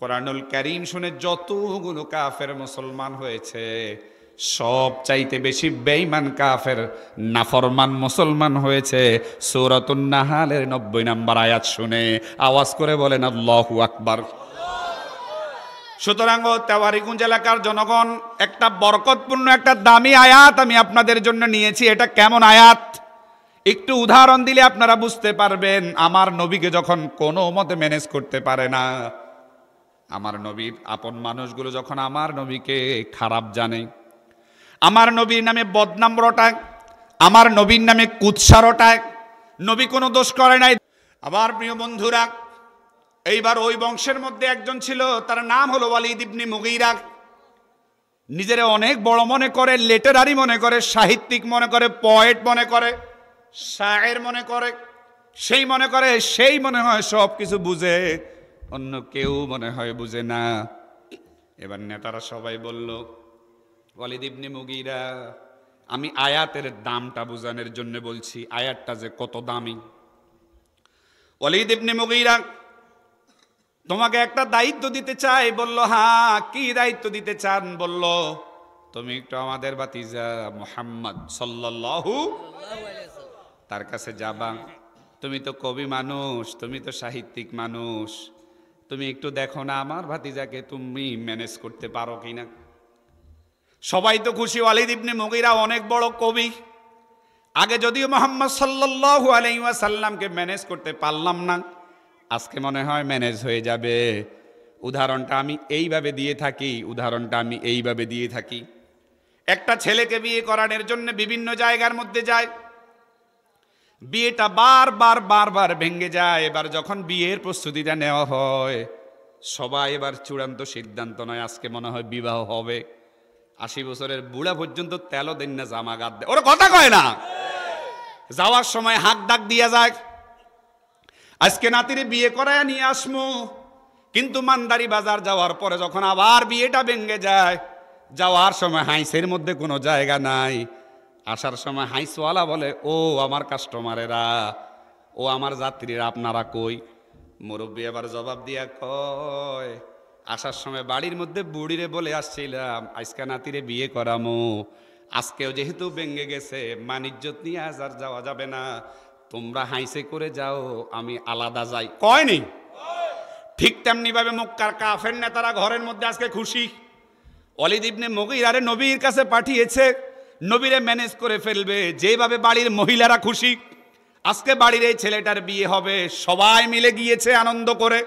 কোরআনুল কারীম শুনে যতগুলো কাফের মুসলমান হয়েছে, সব চাইতে বেশি বেঈমান কাফের নাফরমান মুসলমান হয়েছে সূরাতুন নাহালের 90 নম্বর আয়াত শুনে। আওয়াজ করে বলেন আল্লাহু আকবার। সুতরাং ও তেওয়ারীগঞ্জ এলাকার জনগণ, একটা বরকতপূর্ণ একটা দামি আয়াত আমি আপনাদের জন্য নিয়েছি। এটা কেমন আয়াত একটু উদাহরণ দিলে আপনারা বুঝতে পারবেন। আমার নবীকে যখন কোনো মতে ম্যানেজ করতে পারে না, আমার নবীর আপন মানুষগুলো যখন আমার নবীকে খারাপ জানে, আমার নবীর নামে বদনাম রটায়, আমার নবীর নামে কুৎসা রটায়, নবী কোনো দোষ করে নাই। আমার প্রিয় বন্ধুরা, এইবার ওই বংশের মধ্যে একজন ছিল, তার নাম হলো ওয়ালিদ ইবনে মুগীরা। নিজের অনেক বড় মনে করে, লিটারারি মনে করে, সাহিত্যিক মনে করে, পোয়েট মনে করে, শায়ের মনে করে, সেই মনে করে, সেই মনে হয় সব কিছু বুঝে, অন্য কেউ মনে হয় বুঝে না। এবার নেতারা সবাই বলল, ওয়ালিদ ইবনে মুগীরা, আমি আয়াতের দামটা বোঝানোর জন্য বলছি, আয়াতটা যে কত দামি। ওয়ালিদ ইবনে মুগীরা, তোমাকে একটা দায়িত্ব দিতে চাই। বলল, হ্যাঁ কি দায়িত্ব দিতে চান? বলল, তুমি একটু আমাদের ভাতিজা মুহাম্মদ সাল্লাল্লাহু তার কাছে যাবা। তুমি তো কবি মানুষ, তুমি তো সাহিত্যিক মানুষ, তুমি একটু দেখো না আমার ভাতিজাকে তুমি ম্যানেজ করতে পারো কিনা। সবাই তো খুশি। ওয়ালিদ ইবনে মুগীরা অনেক বড় কবি। আগে যদিও মুহাম্মদ সাল্লাল্লাহু আলাইহি ওয়াসাল্লামকে ম্যানেজ করতে পারলাম না, আজকে মনে হয় ম্যানেজ হয়ে যাবে। উদাহরণটা আমি এইভাবে দিয়ে থাকি। একটা ছেলেকে বিয়ে করানোর জন্য বিভিন্ন জায়গার মধ্যে যায়, বিয়েটা বারবার ভেঙে যায়। এবার যখন বিয়ের প্রস্তুতিটা নেওয়া হয়, সবাই এবার চূড়ান্ত সিদ্ধান্ত নয় আজকে মনে হয় বিবাহ হবে। 80 বছরের বুড়া পর্যন্ত তেলও দেন না, জামা গাদ দেয়, ওরা কথা কয় না। যাওয়ার সময় হাক ডাক দিয়া যায়, আজকে নাতিরে বিয়ে করায় নিয়ে আসমু। কিন্তু মান্দারি বাজার যাওয়ার পরে যখন আবার বিয়েটা ভেঙে যায়, যাওয়ার সময় হাইসের মধ্যে কোনো জায়গা নাই, আসার সময় হাইসওয়ালা বলে, ও আমার কাস্টমারেরা, ও আমার যাত্রীরা, আপনারা কই? মুরব্বী আবার জবাব দিয়া কয়, আসার সময় বাড়ির মধ্যে বুড়িরে বলে আসছিলাম আজকে নাতিরে বিয়ে করামু, আজকেও যেহেতু ভেঙে গেছে মানিজ্জত নিয়ে আজ আর যাওয়া যাবে না, তোমরা হাইসে করে যাও, আমি আলাদা যাই। কয়নি? ঠিক তেমনি ভাবে মক্কার কাফের নেতারা ঘরের মধ্যে আজকে খুশি। ওয়ালিদ ইবনে মুগীরারে নবীর কাছে পাঠিয়েছে, নবীরে ম্যানেজ করে ফেলবে। যেভাবে বাড়ির মহিলারা খুশি, আজকে বাড়ির এই ছেলেটার বিয়ে হবে, সবাই মিলে গিয়েছে আনন্দ করে।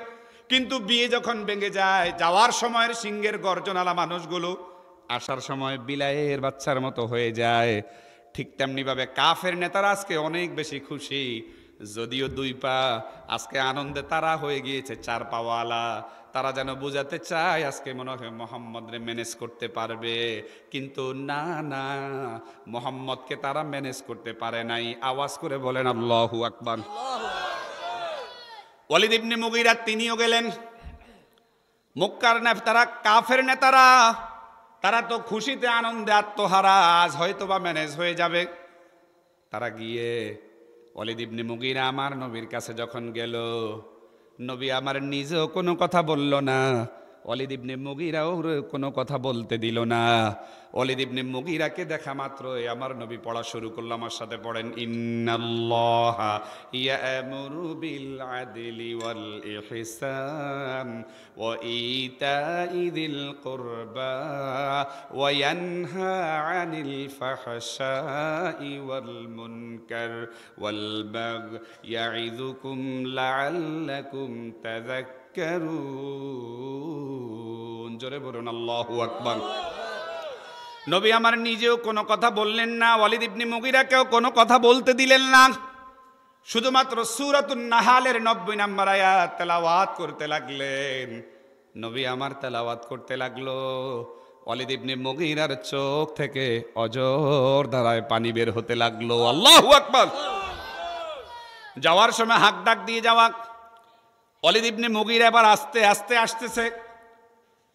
কিন্তু বিয়ে যখন ভেঙে যায়, যাওয়ার সময়ের সিংহের গর্জনালা মানুষগুলো আসার সময় বিলাইয়ের বাচ্চার মতো হয়ে যায়। ঠিক তেমনি ভাবে কাফের নেতারা আজকে অনেক বেশি খুশি, যদিও 2 পা, আজকে আনন্দে তারা হয়ে গিয়েছে 4 পাওয়ালা। তারা যেন বুঝাতে চায় আজকে মনে হয় মোহাম্মদরে ম্যানেজ করতে পারবে, কিন্তু না, মোহাম্মদকে তারা ম্যানেজ করতে পারে নাই। আওয়াজ করে বলেন আল্লাহু আকবার। ওয়ালিদ ইবনে মুগীরা তিনিও গেলেন। মক্কার নেতারা, কাফের নেতারা, তারা তো খুশিতে আনন্দে আত্মহারা, আজ হয়তোবা ম্যানেজ হয়ে যাবে। তারা গিয়ে ওয়ালিদ ইবনে মুগীরা আমার নবীর কাছে যখন গেল, নবী আমার নিজেও কোনো কথা বলল না, ওয়ালিদ ইবনে মুগীরাও কোনো কথা বলতে দিল না। ওয়ালিদ ইবনে মুগীরাকে দেখা মাত্রই আমার নবী পড়া শুরু করলো। আমার সাথে পড়েন, ইন্নাল্লাহা ইয়া'মুরু বিল আদলি ওয়াল ইহসান ওয়া ইতাই যিল কুরবা ওয়া ইয়ানহা আনিল ফাহশাই ওয়াল মুনকার ওয়াল বাগই ইয়া'iযুকুম লা'আল্লাকুম তাযাক্কারুন। জোরে বলুন আল্লাহু আকবার। নবী আমার নিজেও কোনো কথা বললেন না, ওয়ালিদ ইবনে মুগীরাকেও কোনো কথা বলতে দিলেন না। শুধুমাত্র সূরাতুন নাহালের 90 নম্বর আয়াত তেলাওয়াত করতে লাগলেন। নবী আমার তেলাওয়াত করতে লাগলো, ওয়ালিদ ইবনে মুগীরার চোখ থেকে অজর ধারায় পানি বের হতে লাগলো। আল্লাহু আকবার। যাওয়ার সময় হাক ডাক দিয়ে যাওয়া। ওয়ালিদ ইবনে মুগীরা এবার আস্তে আস্তে আসতেছে।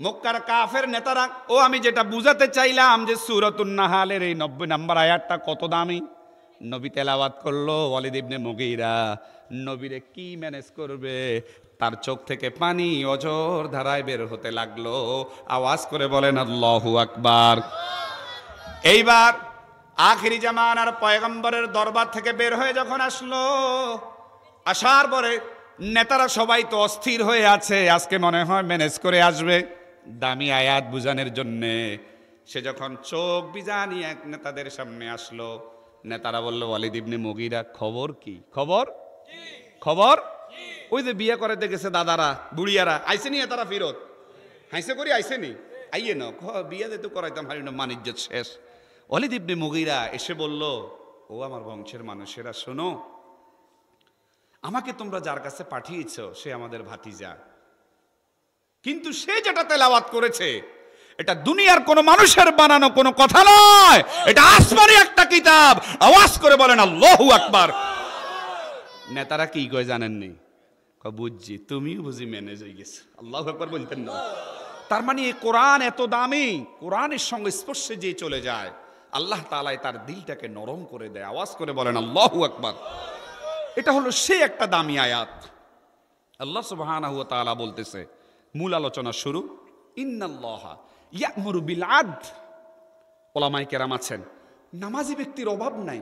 মক্কার কাফের নেতারা, ও আমি যেটা বুঝাতে চাইলাম যে সূরাতুন নাহালের এই 90 নম্বর আয়াতটা কত দামি, নবী তেলাওয়াত করলো। ওয়ালিদ ইবনে মুগীরা নবীরে কি ম্যানেজ করবে তার চোখ থেকে পানি অঝোর ধারায় বের হতে লাগলো। আওয়াজ করে বলেন আল্লাহু আকবার। এইবার আখিরি জামানার পয়গম্বরের দরবার থেকে বের হয়ে যখন আসলো, আসার পরে নেতারা সবাই তো অস্থির হয়ে আছে, আজকে মনে হয় ম্যানেজ করে আসবে দামি আয়াত বুঝানোর জন্যে। সে যখন চোখ বিজানি এক নেতাদের সামনে আসলো, নেতারা বলল, ওয়ালিদ ইবনে মুগীরা, খবর কি? খবর খবর ওই যে বিয়ে করে দেখেছে দাদারা বুড়িয়ারা আইসেনি, তারা ফিরত হাইসে করি আইসেনি, আইয়ে না বিয়ে দিতে করাইতাম, হারি না মানিজ্জত শেষ। ওয়ালিদ ইবনে মুগীরা এসে বলল, ও আমার বংশের মানুষেরা, শোনো, আমাকে তোমরা যার কাছে পাঠিয়েছ সে আমাদের ভাতিজা, কিন্তু সে যেটা তেলাওয়াত করেছে এটা দুনিয়ার কোন মানুষের বানানো কোনো কথা নয়, এটা আসমানি একটা কিতাব। আওয়াজ করে বলেন আল্লাহু আকবার। নেতারা কি কয় জানেননি? বুঝছি, তুমিও বুঝি ম্যানেজ হয়ে গেছে। আল্লাহু আকবার বলতেন না? তার মানে এই কোরআন এত দামি, কোরআনের সঙ্গে স্পর্শে যে চলে যায় আল্লাহ তাআলা তার দিলটাকে নরম করে দেয়। আওয়াজ করে বলেন আল্লাহু আকবার। এটা হলো সে একটা দামি আয়াত। আল্লাহ সুবহানাহু ওয়া তাআলা বলতেছে, মূল আলোচনা শুরু, ইন্নাল্লাহা ইয়া'মুরু বিল আদল। ওলামায়ে কেরাম আছেন, নামাজি ব্যক্তির অভাব নাই,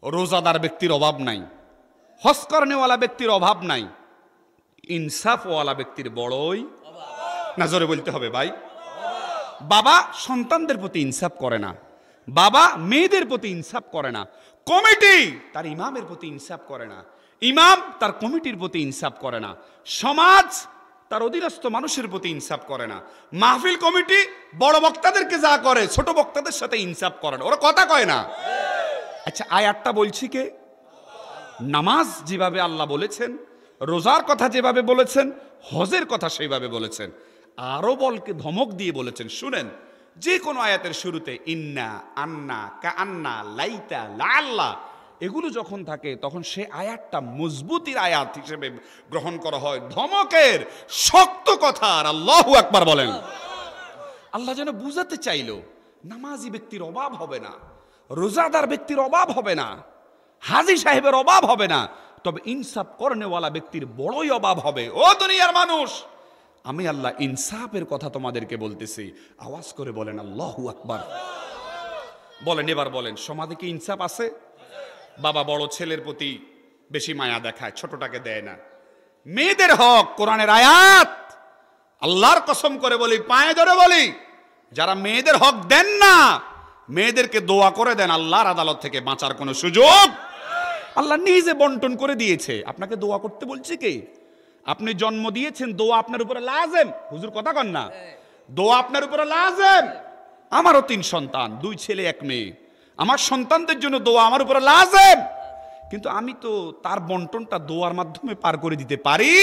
রোজাদার ব্যক্তির অভাব নাই, হজ করেওয়ালা ব্যক্তির অভাব নাই, ইনসাফওয়ালা ব্যক্তির বড়ই না। জোরে বলতে হবে ভাই। বাবা সন্তানদের প্রতি ইনসাফ করে না, বাবা মেয়েদের প্রতি ইনসাফ করে না, কমিটি তার ইমামের প্রতি ইনসাফ করে না, ইমাম তার কমিটির প্রতি ইনসাফ করে না, সমাজ তার অধীনস্থ মানুষের প্রতি ইনসাফ করে না, মাহফিল কমিটি বড় বক্তাদেরকে যা করে ছোট বক্তাদের সাথে ইনসাফ করে না, ওরা কথা কয় না। আচ্ছা, আয়াতটা বলছি কে? নামাজ যেভাবে আল্লাহ বলেছেন, রোজার কথা যেভাবে বলেছেন, হজের কথা সেইভাবে বলেছেন, আরো বলকে ধমক দিয়ে বলেছেন। শুনেন, যে কোনো আয়াতের শুরুতে ইন্না, আন্না, কাআন্না, লাইতা, লাআল্লা এগুলো যখন থাকে তখন সে আয়াতটা মজবুতির আয়াত হিসেবে গ্রহণ করা হয়, ধমকের শক্ত কথার। আল্লাহু আকবার বলেন। আল্লাহ যেন বুঝাতে চাইলো নামাজি ব্যক্তির অভাব হবে না, রোজাদার ব্যক্তির অভাব হবে না, হাজী সাহেবের অভাব হবে না, তবে ইনসাফ করনেওয়ালা ব্যক্তির বড়ই অভাব হবে। ও দুনিয়ার মানুষ, আমি আল্লাহ ইনসাফের কথা তোমাদেরকে বলতেছি। আওয়াজ করে বলেন আল্লাহু আকবার। বলেন, এবার বলেন, সমাজে কি ইনসাফ আছে? বাবা বড় ছেলের প্রতি বেশি মায়া দেখায়, ছোটটাকে দেয় না। মেয়েদের হক, কোরআনের আয়াত, আল্লাহর কসম করে বলি, পায়ে ধরে বলি, যারা মেয়েদের হক দেন না, মেয়েদেরকে দোয়া করে দেন, আল্লাহর আদালত থেকে বাঁচার কোনো সুযোগ আল্লাহ নিজে বন্টন করে দিয়েছে। আপনাকে দোয়া করতে বলছি কে? আপনি জন্ম দিয়েছেন, দোয়া আপনার উপরে লাজেম। হুজুর কথা কন না, দোয়া আপনার উপরে লাজেম। আমারও 3 সন্তান, 2 ছেলে 1 মেয়ে। আমার সন্তানদের জন্য দোয়া আমার উপরে লাজেম, কিন্তু আমি তো তার বন্টনটা দোয়ার মাধ্যমে পার করে দিতে পারি।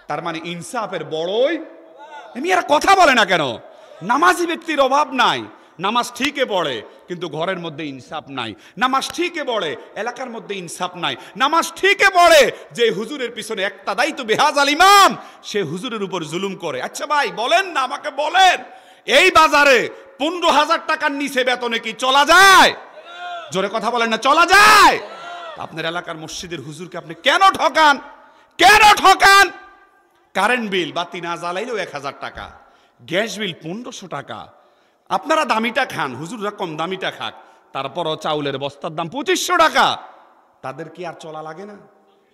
তার মানে ইনসাফের বড়ই। আমি আর কথা বলে না কেন? নামাজি ব্যক্তির অভাব নাই, নামাজ ঠিকই পড়ে কিন্তু ঘরের মধ্যে ইনসাফ নাই, নামাজ ঠিকই পড়ে এলাকার মধ্যে ইনসাফ নাই, নামাজ ঠিকই পড়ে যে হুজুরের পিছনে একটা দায়িত্ব বেহাজাল ইমাম, সে হুজুরের উপর জুলুম করে। আচ্ছা ভাই বলেন না, আমাকে বলেন, এই বাজারে 15,000 টাকার নিচে বেতনে কি চলা যায়? জোরে কথা বলেন না, চলা যায়? আপনার এলাকার মসজিদের হুজুরকে আপনি কেন ঠকান? কেন ঠকান? কারেন্ট বিল বাতি না জ্বালাইলেও 1000 টাকা, গ্যাস বিল 1500 টাকা। আপনারা দামিটা খান, হুজুররা কম দামিটা খাক, তারপরও চাউলের বস্তার দাম 2500 টাকা। তাদের কি আর চলা লাগে না?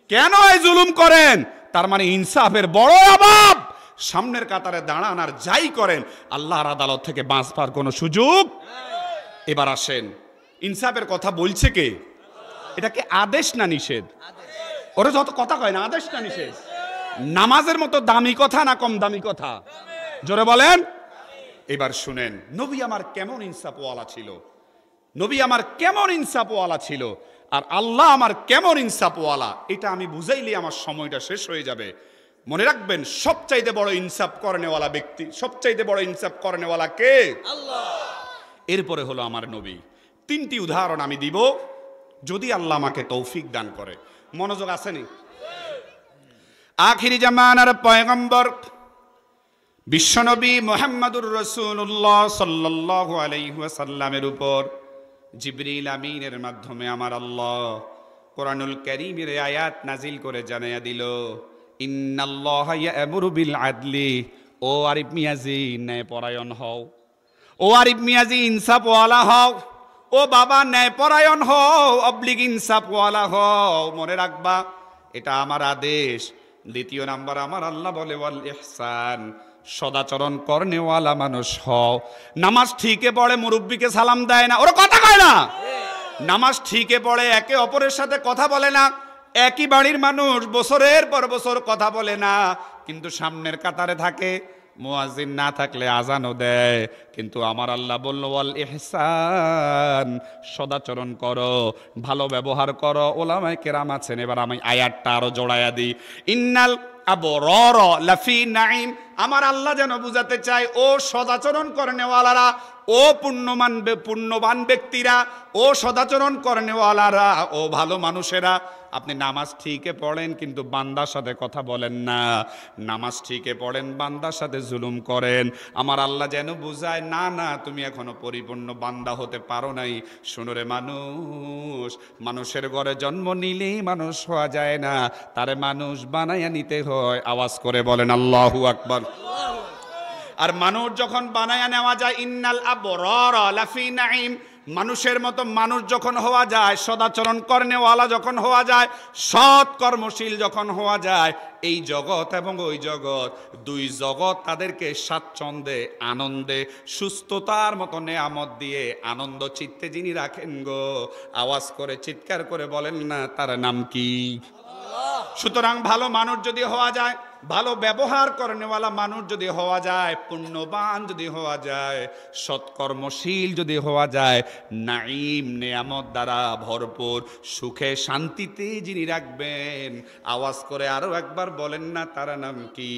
কেন এই জুলুম করেন? তার মানে ইনসাফের বড় অভাব। সামনের কাতারে দাঁড়ান আর যাই করেন, আল্লাহর আদালত থেকে বাঁচবার কোনো সুযোগ। এবার আসেন, ইনসাফের কথা বলছে কে? এটাকে আদেশ না নিষেধ? ওরা যত কথা কয় না, আদেশ না নিষেধ? নামাজের মতো দামি কথা না কম দামি কথা? জোরে বলেন। এবার শুনেন, নবী আমার কেমন ইনসাফওয়ালা ছিল, নবী আমার কেমন ইনসাফওয়ালা ছিল, আর আল্লাহ আমার কেমন ইনসাফওয়ালা, এটা আমি বুঝাইলে আমার সময়টা শেষ হয়ে যাবে। মনে রাখবেন, সবচাইতে বড় ইনসাফ করেনেওয়ালা ব্যক্তি, সবচাইতে বড় ইনসাফ করেনেওয়ালা কে? আল্লাহ। এরপরে হলো আমার নবী। 3টি উদাহরণ আমি দিব, যদি আল্লাহ আমাকে তৌফিক দান করে। মনোযোগ আসেনি? আখিরি জামানার পয়গম্বর বিশ্বনবী মুহাম্মদুর রাসূলুল্লাহ সাল্লাল্লাহু আলাইহি ওয়াসাল্লামের উপর জিবরিল আমিনের মাধ্যমে আমার আল্লাহ কোরআনুল কারীমের আয়াত নাজিল করে জানাইয়া দিল, ইন্নাল্লাহা ইয়া'মুরু বিল আদলি, ও আরিফ মিয়াজি ন্যায় পরায়ণ হও, ও আরিফ মিয়াজি ইনসাফওয়ালা হও, ও বাবা ন্যায় পরায়ণ হও, অবলিগ ইনসাফওয়ালা হও। মনে রাখবা এটা আমার আদেশ। দ্বিতীয় নাম্বার আমার আল্লাহ বলে ওয়াল ইহসান, সদাচরণ করনেওয়ালা মানুষ হও। নামাজ ঠিকই পড়ে, মুরব্বিকে সালাম দেয় না, ওরা কথা কয় না। নামাজ ঠিকই পড়ে, একে অপরের সাথে কথা বলে না। একই বাড়ির মানুষ বছরের পর বছর কথা বলে না, কিন্তু সামনের কাতারে থাকে। মুয়াজ্জিন না থাকলে আজানও দেয়, কিন্তু আমার আল্লাহ বলল ওয়াল ইহসান, সদাচরণ করো, ভালো ব্যবহার করো। ওলামায়ে কেরাম আছেন, এবার আমি আয়াতটা আরো জোড়ায়া দিই। ইন্নাল আবরার লাফি নাঈম, আমার আল্লাহ যেন বুঝাতে চায় ও সদাচরণ করনেওয়ালারা, ও পুণ্যবান ব্যক্তিরা, ও সদাচরণ করনেওয়ালারা, ও ভালো মানুষেরা, আপনি নামাজ ঠিকই পড়েন কিন্তু বান্দার সাথে কথা বলেন না, নামাজ ঠিকই পড়েন বান্দার সাথে জুলুম করেন। আমার আল্লাহ যেন বুঝায় না না, তুমি এখনো পরিপূর্ণ বান্দা হতে পারো নাই। শুনো রে মানুষ, মানুষের ঘরে জন্ম নিলেই মানুষ হওয়া যায় না, তারে মানুষ বানাইয়া নিতে হয়। আওয়াজ করে বলেন আল্লাহু আকবার। আর মানুষ যখন বানায়া নেওয়া যায়, ইন্নাল আবরার লাফি নাঈম, মানুষের মতো মানুষ যখন হওয়া যায়, সদাচরণ করনেওয়ালা যখন হওয়া যায়, সৎ কর্মশীল যখন হওয়া যায়, এই জগৎ এবং ওই জগৎ, দুই জগৎ তাদেরকে স্বাচ্ছন্দ্যে, আনন্দে, সুস্থতার মতো নেয়ামত দিয়ে আনন্দ চিত্তে যিনি রাখেন গো, আওয়াজ করে চিৎকার করে বলেন না তার নাম কি? সুতরাং ভালো মানুষ যদি হওয়া যায়, ভালো ব্যবহার করনেওয়ালা মানুষ যদি হওয়া যায়, পুণ্যবান যদি হওয়া যায়, সৎকর্মশীল যদি হওয়া যায়, নাঈম নেয়ামত দ্বারা ভরপুর, সুখে শান্তিতে যিনি রাখবেন, আওয়াজ করে আরো একবার বলেন না তার নাম কি?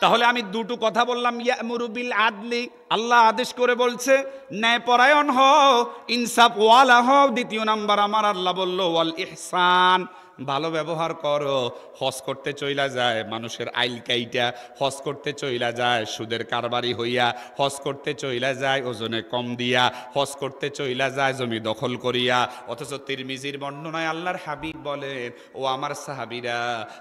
তাহলে আমি দুটো কথা বললাম, ইয়া'মুরু বিল আদলি, আল্লাহ আদেশ করে বলছে ন্যায়পরায়ণ হও, ইনসাফওয়ালা হও। দ্বিতীয় নাম্বার আমার আল্লাহ বলল ওয়াল ইহসান, ভালো ব্যবহার করো। হজ করতে চইলা যায় মানুষের আইল কাইটা, হজ করতে চইলা যায় সুদের কারবারি হইয়া, হজ করতে চইলা যায় ওজনে কম দিয়া, হজ করতে চইলা যায় জমি দখল করিয়া। অথচ তিরমিজির বর্ণনায় আল্লাহর হাবিব বলেন, ও আমার সাহাবীরা,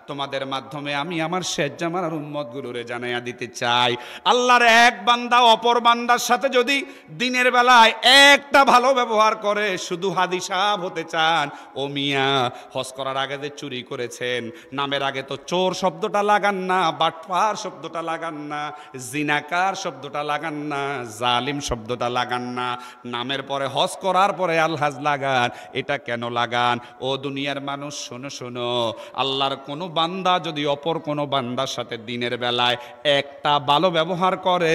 তোমাদের মাধ্যমে আমি আমার শেষ জামানার উম্মতগুলোরে জানাইয়া দিতে চাই, আল্লাহর এক বান্দা অপর বান্দার সাথে যদি দিনের বেলায় একটা ভালো ব্যবহার করে, শুধু হাদি সাহেব হতে চান, ও মিয়া হজ করার আগে যে চুরি করেছেন, নামের আগে তো চোর শব্দটা লাগান না, বাটপার শব্দটা লাগান না, জিনাকার শব্দটা লাগান না, জালিম শব্দটা লাগান না, নামের পরে হজ করার পরে আলহাজ লাগান। এটা কেন লাগান? ও দুনিয়ার মানুষ শোনো শোনো, আল্লাহর কোনো বান্দা যদি অপর কোনো বান্দার সাথে দিনের বেলায় একটা ভালো ব্যবহার করে,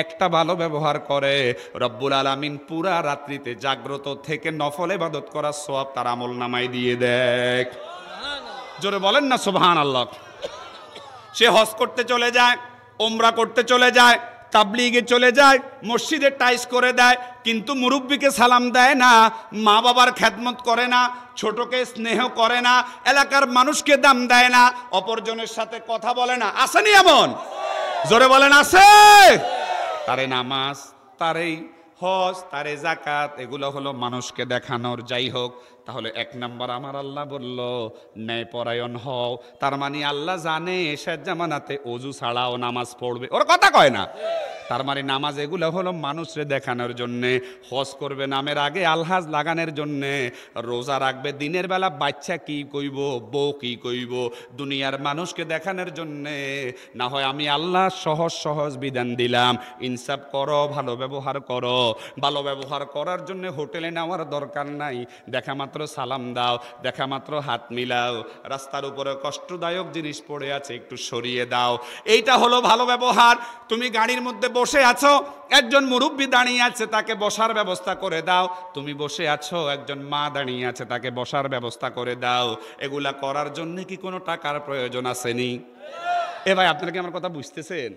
একটা ভালো ব্যবহার করে, রব্বুল আলামিন পুরা রাত্রিতে জাগ্রত থেকে নফল ইবাদত করার সওয়াব তার আমল নামায় দিয়ে দেয়। জোরে বলেন না সুবহানাল্লাহ। সে হজ করতে চলে যায়, ওমরা করতে চলে যায়, তাবলিগে চলে যায়, মসজিদে টাইস করে দেয়, কিন্তু মুরব্বিকে সালাম দেয় না, মা বাবার খেদমত করে না, ছোটকে স্নেহ করে না, এলাকার মানুষকে দাম দেয় না, অপরজনের সাথে কথা বলে না। আসেনি এমন? জোরে বলেন আছে? তারে নামাজ, তারে হজ, তারে যাকাত, এগুলো হলো মানুষকে দেখানোর। যাই হোক, তাহলে এক নাম্বার আমার আল্লাহ বলল ন্যায়পরায়ণ হও। তার মানে আল্লাহ জানে শেষ জামানাতে ওযু ছাড়াও নামাজ পড়বে, ওর কথা কয় না। তার মানে নামাজ এগুলো হলো মানুষরে দেখানোর জন্যে, হজ করবে নামের আগে আলহাজ লাগানোর জন্যে, রোজা রাখবে দিনের বেলা বাচ্চা কি কইব, বউ কি কইব, দুনিয়ার মানুষকে দেখানোর জন্যে। না হয় আমি আল্লাহ সহজ সহজ বিধান দিলাম, ইনসাফ করো, ভালো ব্যবহার করো। ভালো ব্যবহার করার জন্য হোটেলে নেওয়ার দরকার নাই, দেখা মাত্র সালাম দাও, দেখা মাত্র হাত মিলাও, রাস্তার উপরে কষ্টদায়ক জিনিস পড়ে আছে একটু সরিয়ে দাও, এইটা হলো ভালো ব্যবহার। তুমি গাড়ির মধ্যে বসে আছো, একজন মুরব্বি দাঁড়িয়ে আছে, তাকে বসার ব্যবস্থা করে দাও। তুমি বসে আছো, একজন মা দাঁড়িয়ে আছে, তাকে বসার ব্যবস্থা করে দাও। এগুলা করার জন্য কি কোনো টাকার প্রয়োজন আসেনি? এ ভাই, আপনারা কি আমার কথা বুঝতেছেন?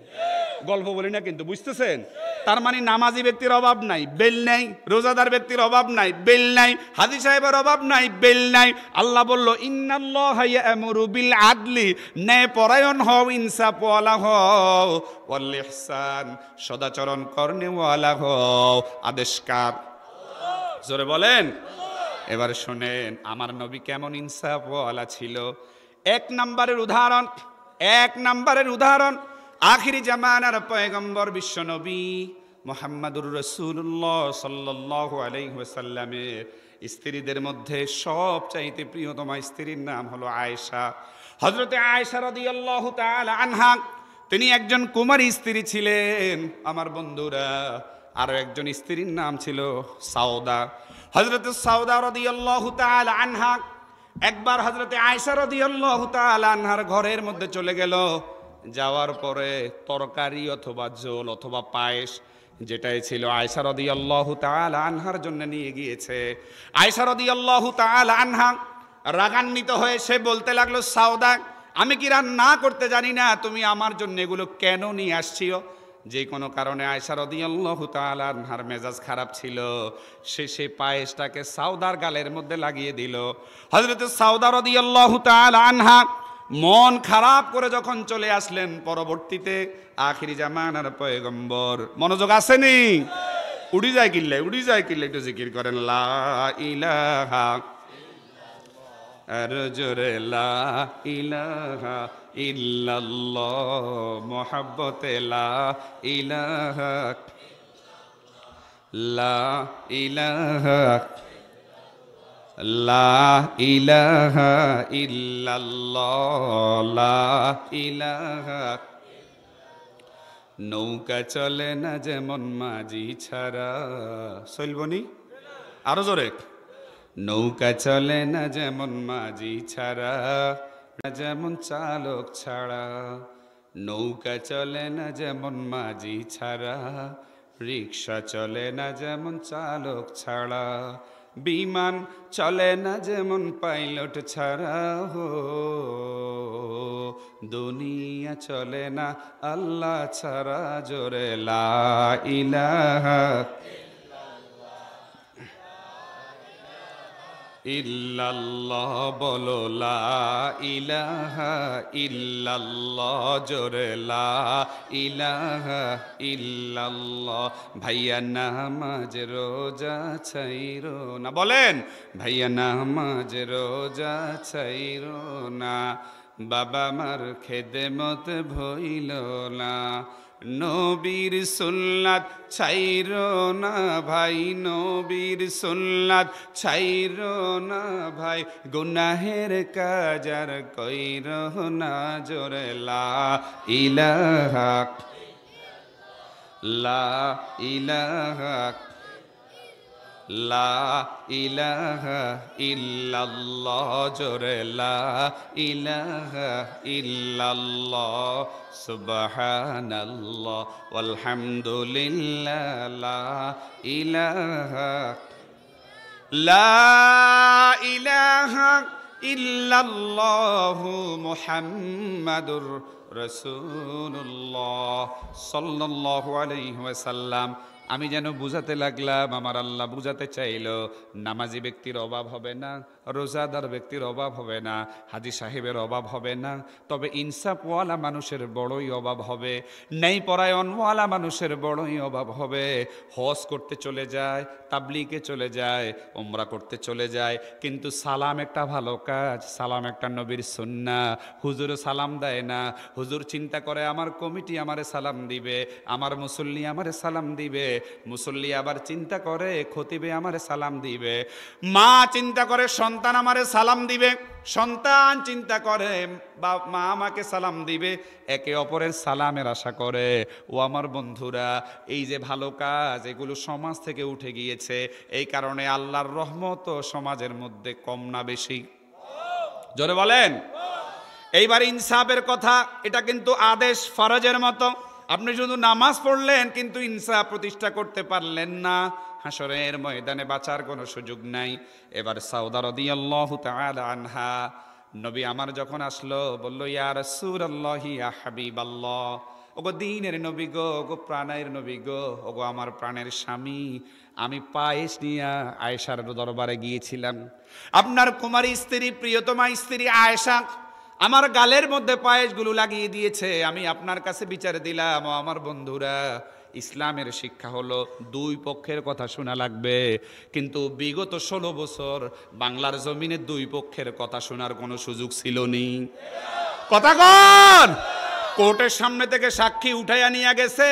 গল্প বলি না কিন্তু, বুঝতেছেন? তার মানে নামাজি ব্যক্তির অভাব নাই, বেল নাই, রোজাদার ব্যক্তির অভাব নাই, বেল নাই, হাজী সাহেবের অভাব নাই, বেল নাই। আল্লাহ বলল ইন্নাল্লাহা ইয়া'মুরু বিল আদলি, ন্যায়পরায়ণ হও, ইনসাফওয়ালা হও, ওয়াল ইহসান, সদাচরণ করনেওয়ালা হও। আদেশকার জোরে বলেন। এবার শোনেন আমার নবী কেমন ইনসাফওয়ালা ছিল। এক নাম্বারের উদাহরণ আখিরি জামানার পয়গম্বর বিশ্বনবী মুহাম্মাদুর রাসূলুল্লাহ সাল্লাল্লাহু আলাইহি ওয়াসাল্লামের স্ত্রীদের মধ্যে সবচাইতে প্রিয়তমা স্ত্রীর নাম হলো আয়েশা। হযরতে আয়েশা রাদিয়াল্লাহু তাআলা আনহা, তিনি একজন কুমারী স্ত্রী ছিলেন আমার বন্ধুরা। আরো একজন স্ত্রীর নাম ছিল সাউদা। হযরতে সাউদা রাদিয়াল্লাহু তাআলা আনহা একবার হযরতে আয়েশা রাদিয়াল্লাহু তাআলা আনহার ঘরের মধ্যে চলে গেল। যাওয়ার পরে তরকারি অথবা ঝোল অথবা পায়েস যেটাই ছিল আয়েশা রাদিয়াল্লাহু তাআলা আনহার জন্য নিয়ে গিয়েছে। আয়েশা রাদিয়াল্লাহু তাআলা আনহা রাগান্বিত হয়ে সে বলতে লাগলো, সাউদা, আমি কি রান্না করতে জানি না? তুমি আমার জন্য এগুলো কেন নিয়ে আসছিও? যে কোনো কারণে আয়েশা রাদিয়াল্লাহু তাআলা আনহার মেজাজ খারাপ ছিল। সে পায়েসটাকে সাউদার গালের মধ্যে লাগিয়ে দিল। হযরত সাউদা রাদিয়াল্লাহু তাআলা আনহা মন খারাপ করে যখন চলে আসলেন, পরবর্তীতে আখিরি জামানার পয়গম্বর, মনোযোগ আসেনি? উড়ি যায় কিল্লে একটু জিকির করেন, লা ইলাহা আর জোরে লা ইলাহা ইল্লাল্লাহ, মুহাব্বতে লা ইলাহা লা ইলাহা লা ইলাহা ইল্লাল্লাহ, লা ইলাহা। নৌকা চলে না যেমন মাঝি ছাড়া, চলবনি আরো জোরে। নৌকা চলে না যেমন মাঝি ছাড়া, যেমন চালক ছাড়া। নৌকা চলে না যেমন মাঝি ছাড়া, রিক্সা চলে না যেমন চালক ছাড়া। বিমান চলে না যেমন পাইলট ছাড়া, হো দুনিয়া চলে না আল্লাহ ছাড়া। জোরে লা ইলাহা ইল্লাল্লাহ বলো, লা ইলাহা ইল্লাল্লাহ, জোরে লা ইলাহা ইল্লাল্লাহ। ভাইয়া নামাজ রোজা ছাইরো না, বলেন ভাইয়া নামাজ রোজা ছাইরো না, বাবা মার খেদমত ভইল না। নবীর সুন্নাত ছাইরো না ভাই, নবীর সুন্নাত ছাইরো না ভাই, গুনাহের কাজ আর কইরো না। জোরে লা ইলাহা লা ইলাহা লা ইলাহা ইল্লাল্লাহ, জোরে লা ইলাহা ইল্লাল্লাহ, সুবহানাল্লাহ ওয়ালহামদুলিল্লাহ, লা ইলাহা ইল্লাল্লাহু মুহাম্মাদুর রাসূলুল্লাহ সাল্লাল্লাহু আলাইহি ওয়াসাল্লাম। আমি যেন বুঝাতে লাগলাম, আমার আল্লাহ বুঝাতে চাইল, নামাজি ব্যক্তির অভাব হবে না, রোজাদার ব্যক্তির অভাব হবে না, হাজী সাহেবের অভাব হবে না, তবে ইনসাফওয়ালা মানুষের বড়ই অভাব হবে, ন্যায় পরায়ণওয়ালা মানুষের বড়ই অভাব হবে। হজ করতে চলে যায়, তাবলিগে চলে যায়, উমরা করতে চলে যায়, কিন্তু সালাম একটা ভালো কাজ, সালাম একটা নবীর সুন্নাহ। হুজুর সালাম দেয় না, হুজুর চিন্তা করে আমার কমিটি আমারে সালাম দিবে, আমার মুসল্লি আমারে সালাম দিবে, মুসল্লি আবার চিন্তা করে খতিবে আমারে সালাম দিবে, মা চিন্তা করে সন্তান আমারে সালাম দিবে, সন্তান চিন্তা করে মা আমাকে সালাম দিবে, একে অপরের সালামের আশা করে। ও আমার বন্ধুরা, এই যে ভালো কাজ, এগুলো সমাজ থেকে উঠে গিয়েছে। এই কারণে আল্লাহর রহমত সমাজের মধ্যে কম না বেশি? জোরে বলেন। এইবার ইনসাফের কথা, এটা কিন্তু আদেশ ফরজের মতো। আপনি শুধু নামাজ পড়লেন কিন্তু ইনসাফ প্রতিষ্ঠা করতে পারলেন না, হাসরের ময়দানে বাঁচার কোনো সুযোগ নাই। এবার সাউদা রাদিয়াল্লাহু তাআলা আনহা, নবী আমার যখন আসলো, বলল, ইয়া রাসূলুল্লাহ, ইয়া হাবিবাল্লাহ, ওগো দ্বীনের নবী গো, ওগো প্রাণের নবী গো, ওগো আমার প্রাণের স্বামী, আমি পায়েস নিয়ে আয়েশার দরবারে গিয়েছিলাম। আপনার কুমারী স্ত্রী, প্রিয়তমা স্ত্রী আয়েশা আমার গালের মধ্যে পায়েসগুলো লাগিয়ে দিয়েছে। আমি আপনার কাছে বিচার দিলাম, আমার বন্ধুরা, ইসলামের শিক্ষা হলো দুই পক্ষের কথা শোনা লাগবে, কিন্তু বিগত 16 বছর বাংলার জমিনে দুই পক্ষের কথা শোনার কোনো সুযোগ ছিল নি। কথা কন, কোর্টের সামনে থেকে সাক্ষী উঠাইয়া নিয়ে গেছে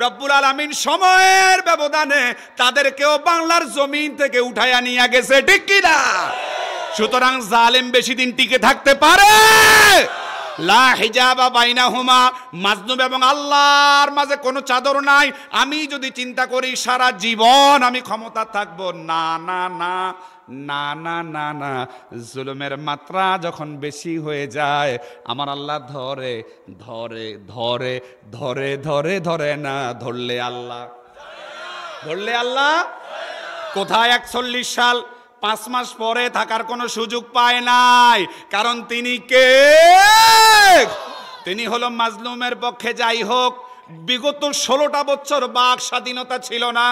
রব্বুল আলামিন, সময়ের ব্যবধানে তাদেরকেও বাংলার জমিন থেকে উঠাইয়া নিয়ে গেছে, ঠিক কি না? সুতরাং জালেম বেশি দিন টিকে থাকতে পারে? লা হিজাবা বাইনাহুমা, মাজলুম এবং আল্লাহর মাঝে কোনো চাদর নাই। আমি যদি চিন্তা করি সারা জীবন আমি ক্ষমতা থাকবো, না না না না না না না, জুলুমের মাত্রা যখন বেশি হয়ে যায় আমার আল্লাহ ধরে ধরে ধরে ধরে ধরে ধরে না, ধরলে আল্লাহ, ধরলে আল্লাহ কোথায় 41 সাল 5 মাস পরে থাকার কোনো সুযোগ পায় নাই। কারণ তিনি কে? তিনি হলো মাজলুমের পক্ষে। যাই হোক, বিগত 16টা বছর বাক স্বাধীনতা ছিল না,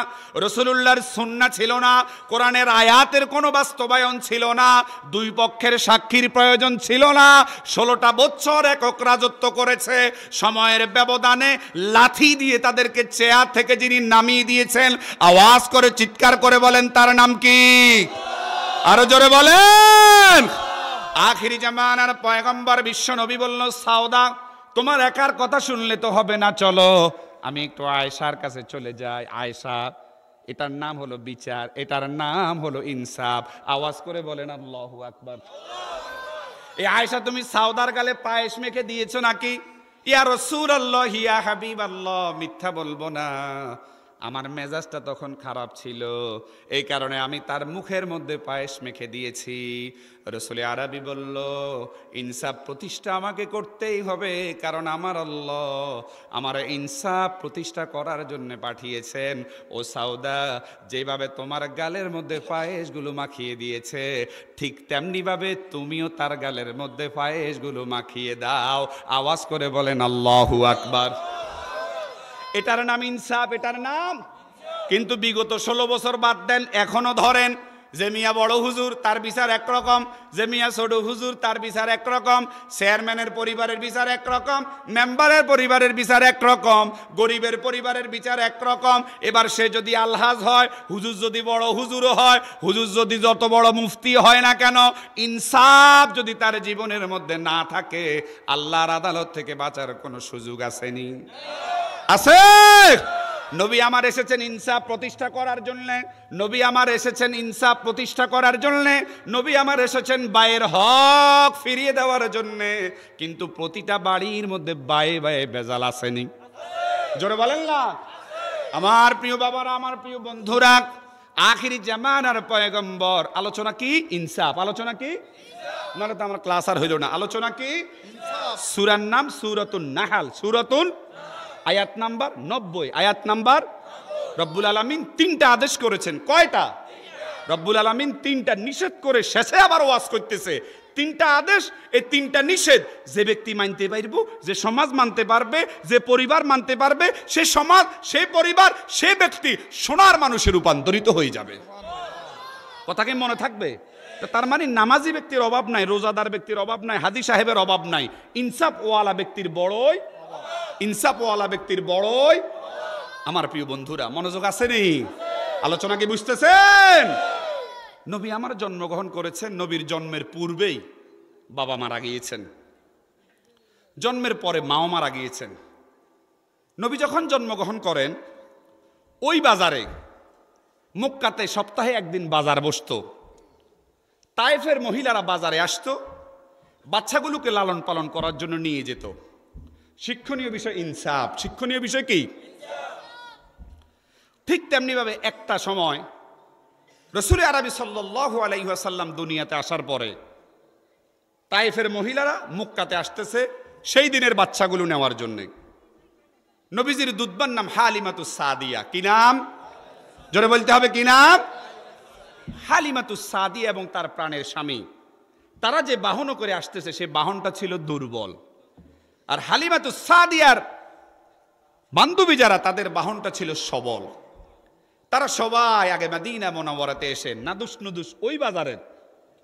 রাসূলুল্লাহর সুন্নাহ ছিল না, কোরআনের আয়াতের কোনো বাস্তবায়ন ছিল না, দুই পক্ষের সাক্ষীর প্রয়োজন ছিল না। 16টা বছর একক রাজত্ব করেছে। সময়ের ব্যবধানে লাথি দিয়ে তাদেরকে চেয়ার থেকে যিনি নামিয়ে দিয়েছেন, আওয়াজ করে চিৎকার করে বলেন তার নাম কি? আরো জোরে বলেন। আখিরি জামানার পয়গম্বর বিশ্ব নবী বলল, সাউদা তোমার একার কথা শুনলে তো হবে না, চলো আমি একটু আয়েশার কাছে চলে যাই। আয়েশা, এটার নাম হলো বিচার, এটার নাম হলো ইনসাফ। আওয়াজ করে বলেন আল্লাহু আকবার। এই আয়েশা, তুমি সাউদার গালে পায়েস মেখে দিয়েছো নাকি? ইয়া রাসূলুল্লাহ, ইয়া হাবিবাল্লাহ, মিথ্যা বলবো না, আমার মেজাজটা তখন খারাপ ছিল, এই কারণে আমি তার মুখের মধ্যে পায়েস মেখে দিয়েছি। রাসূল আরবি বলল, ইনসাফ প্রতিষ্ঠা আমাকে করতেই হবে, কারণ আমার আল্লাহ আমার ইনসাফ প্রতিষ্ঠা করার জন্য পাঠিয়েছেন। ও সাউদা, যেভাবে তোমার গালের মধ্যে পায়েসগুলো মাখিয়ে দিয়েছে, ঠিক তেমনিভাবে তুমিও তার গালের মধ্যে পায়েসগুলো মাখিয়ে দাও। আওয়াজ করে বলেন আল্লাহু আকবার। এটার নাম ইনসাফ, এটার নাম। কিন্তু বিগত 16 বছর বাদ দেন, এখনো ধরেন যে মিয়া বড় হুজুর তার বিচার একরকম, যে মিয়া ছোট হুজুর তার বিচার একরকম, চেয়ারম্যানের পরিবারের বিচার একরকম, মেম্বারের পরিবারের বিচার একরকম, গরিবের পরিবারের বিচার একরকম। এবার সে যদি আলহাজ হয়, হুজুর যদি বড় হুজুরও হয়, হুজুর যদি যত বড় মুফতি হয় না কেন, ইনসাফ যদি তার জীবনের মধ্যে না থাকে, আল্লাহর আদালত থেকে বাঁচার কোনো সুযোগ আসেনি? আছে? নবী আমার এসেছেন ইনসাফ প্রতিষ্ঠা করার জন্য, নবী আমার এসেছেন ইনসাফ প্রতিষ্ঠা করার জন্য, নবী আমার এসেছেন বায়ের হক ফিরিয়ে দেওয়ার জন্য। কিন্তু প্রতিটা বাড়ির মধ্যে বায়ে বায়ে বেজাল আসেনি? জোরে বলেন না। আমার প্রিয় বাবারা, আমার প্রিয় বন্ধুরা, আখিরি জামানার পয়গম্বর, আলোচনা কি? ইনসাফ। আলোচনা কি? নাহলে তো আমার ক্লাস আর হইল না। আলোচনা কি? সূরার নাম সূরাতুন নাহাল, সূরাতুন, আয়াত নাম্বার 90, আয়াত নাম্বার। রব্বুল আলামিন 3টা আদেশ করেছেন। কয়টা? রব্বুল আলামিন 3টা নিষেধ করে শেষে আবার ওয়াজ করতেছে। 3টা আদেশ, এই 3টা নিষেধ। যে ব্যক্তি মানতে পারবে, যে সমাজ মানতে পারবে, যে পরিবার মানতে পারবে, সে সমাজ, সে পরিবার, সে ব্যক্তি সোনার মানুষে রূপান্তরিত হয়ে যাবে। কথা কি মনে থাকবে? তার মানে নামাজি ব্যক্তির অভাব নাই, রোজাদার ব্যক্তির অভাব নাই, হাজী সাহেবের অভাব নাই, ইনসাফ ওয়ালা ব্যক্তির বড়ই, ইনসাফ ওয়ালা ব্যক্তির বড়ই। আমার প্রিয় বন্ধুরা, মনোযোগ আছে নি? আলোচনা কি বুঝতেছেন? নবী আমার জন্মগ্রহণ করেছেন, নবীর জন্মের পূর্বেই বাবা মারা গিয়েছেন, জন্মের পরে মাও মারা গিয়েছেন। নবী যখন জন্মগ্রহণ করেন, ওই বাজারে মক্কাতে সপ্তাহে একদিন বাজার বসতো। তায়েফের মহিলারা বাজারে আসতো, বাচ্চাগুলোকে লালন পালন করার জন্য নিয়ে যেত। শিক্ষণীয় বিষয় ইনসাফ। শিক্ষণীয় বিষয় কি? ঠিক তেমনিভাবে একটা সময় রাসূল আরবি সাল্লাল্লাহু আলাইহি ওয়াসাল্লাম দুনিয়াতে আসার পরে তায়েফের মহিলারা মক্কাতে আসতেছে সেই দিনের বাচ্চাগুলো নেওয়ার জন্য। নবীজির দুধবার নাম হালিমাতুস সাদিয়া। কি নাম? জোরে বলতে হবে, কি নাম? হালিমাতুস সাদিয়া এবং তার প্রাণের স্বামী, তারা যে বাহন করে আসতেছে সে বাহনটা ছিল দুর্বল। আর হালিমাতুস সাদিয়ার বান্ধবী যারা, তাদের বাহনটা ছিল সবল। তারা সবাই আগে মদিনা মুনাওয়ারাতে এসে নাদুস নুদুস, ওই বাজারের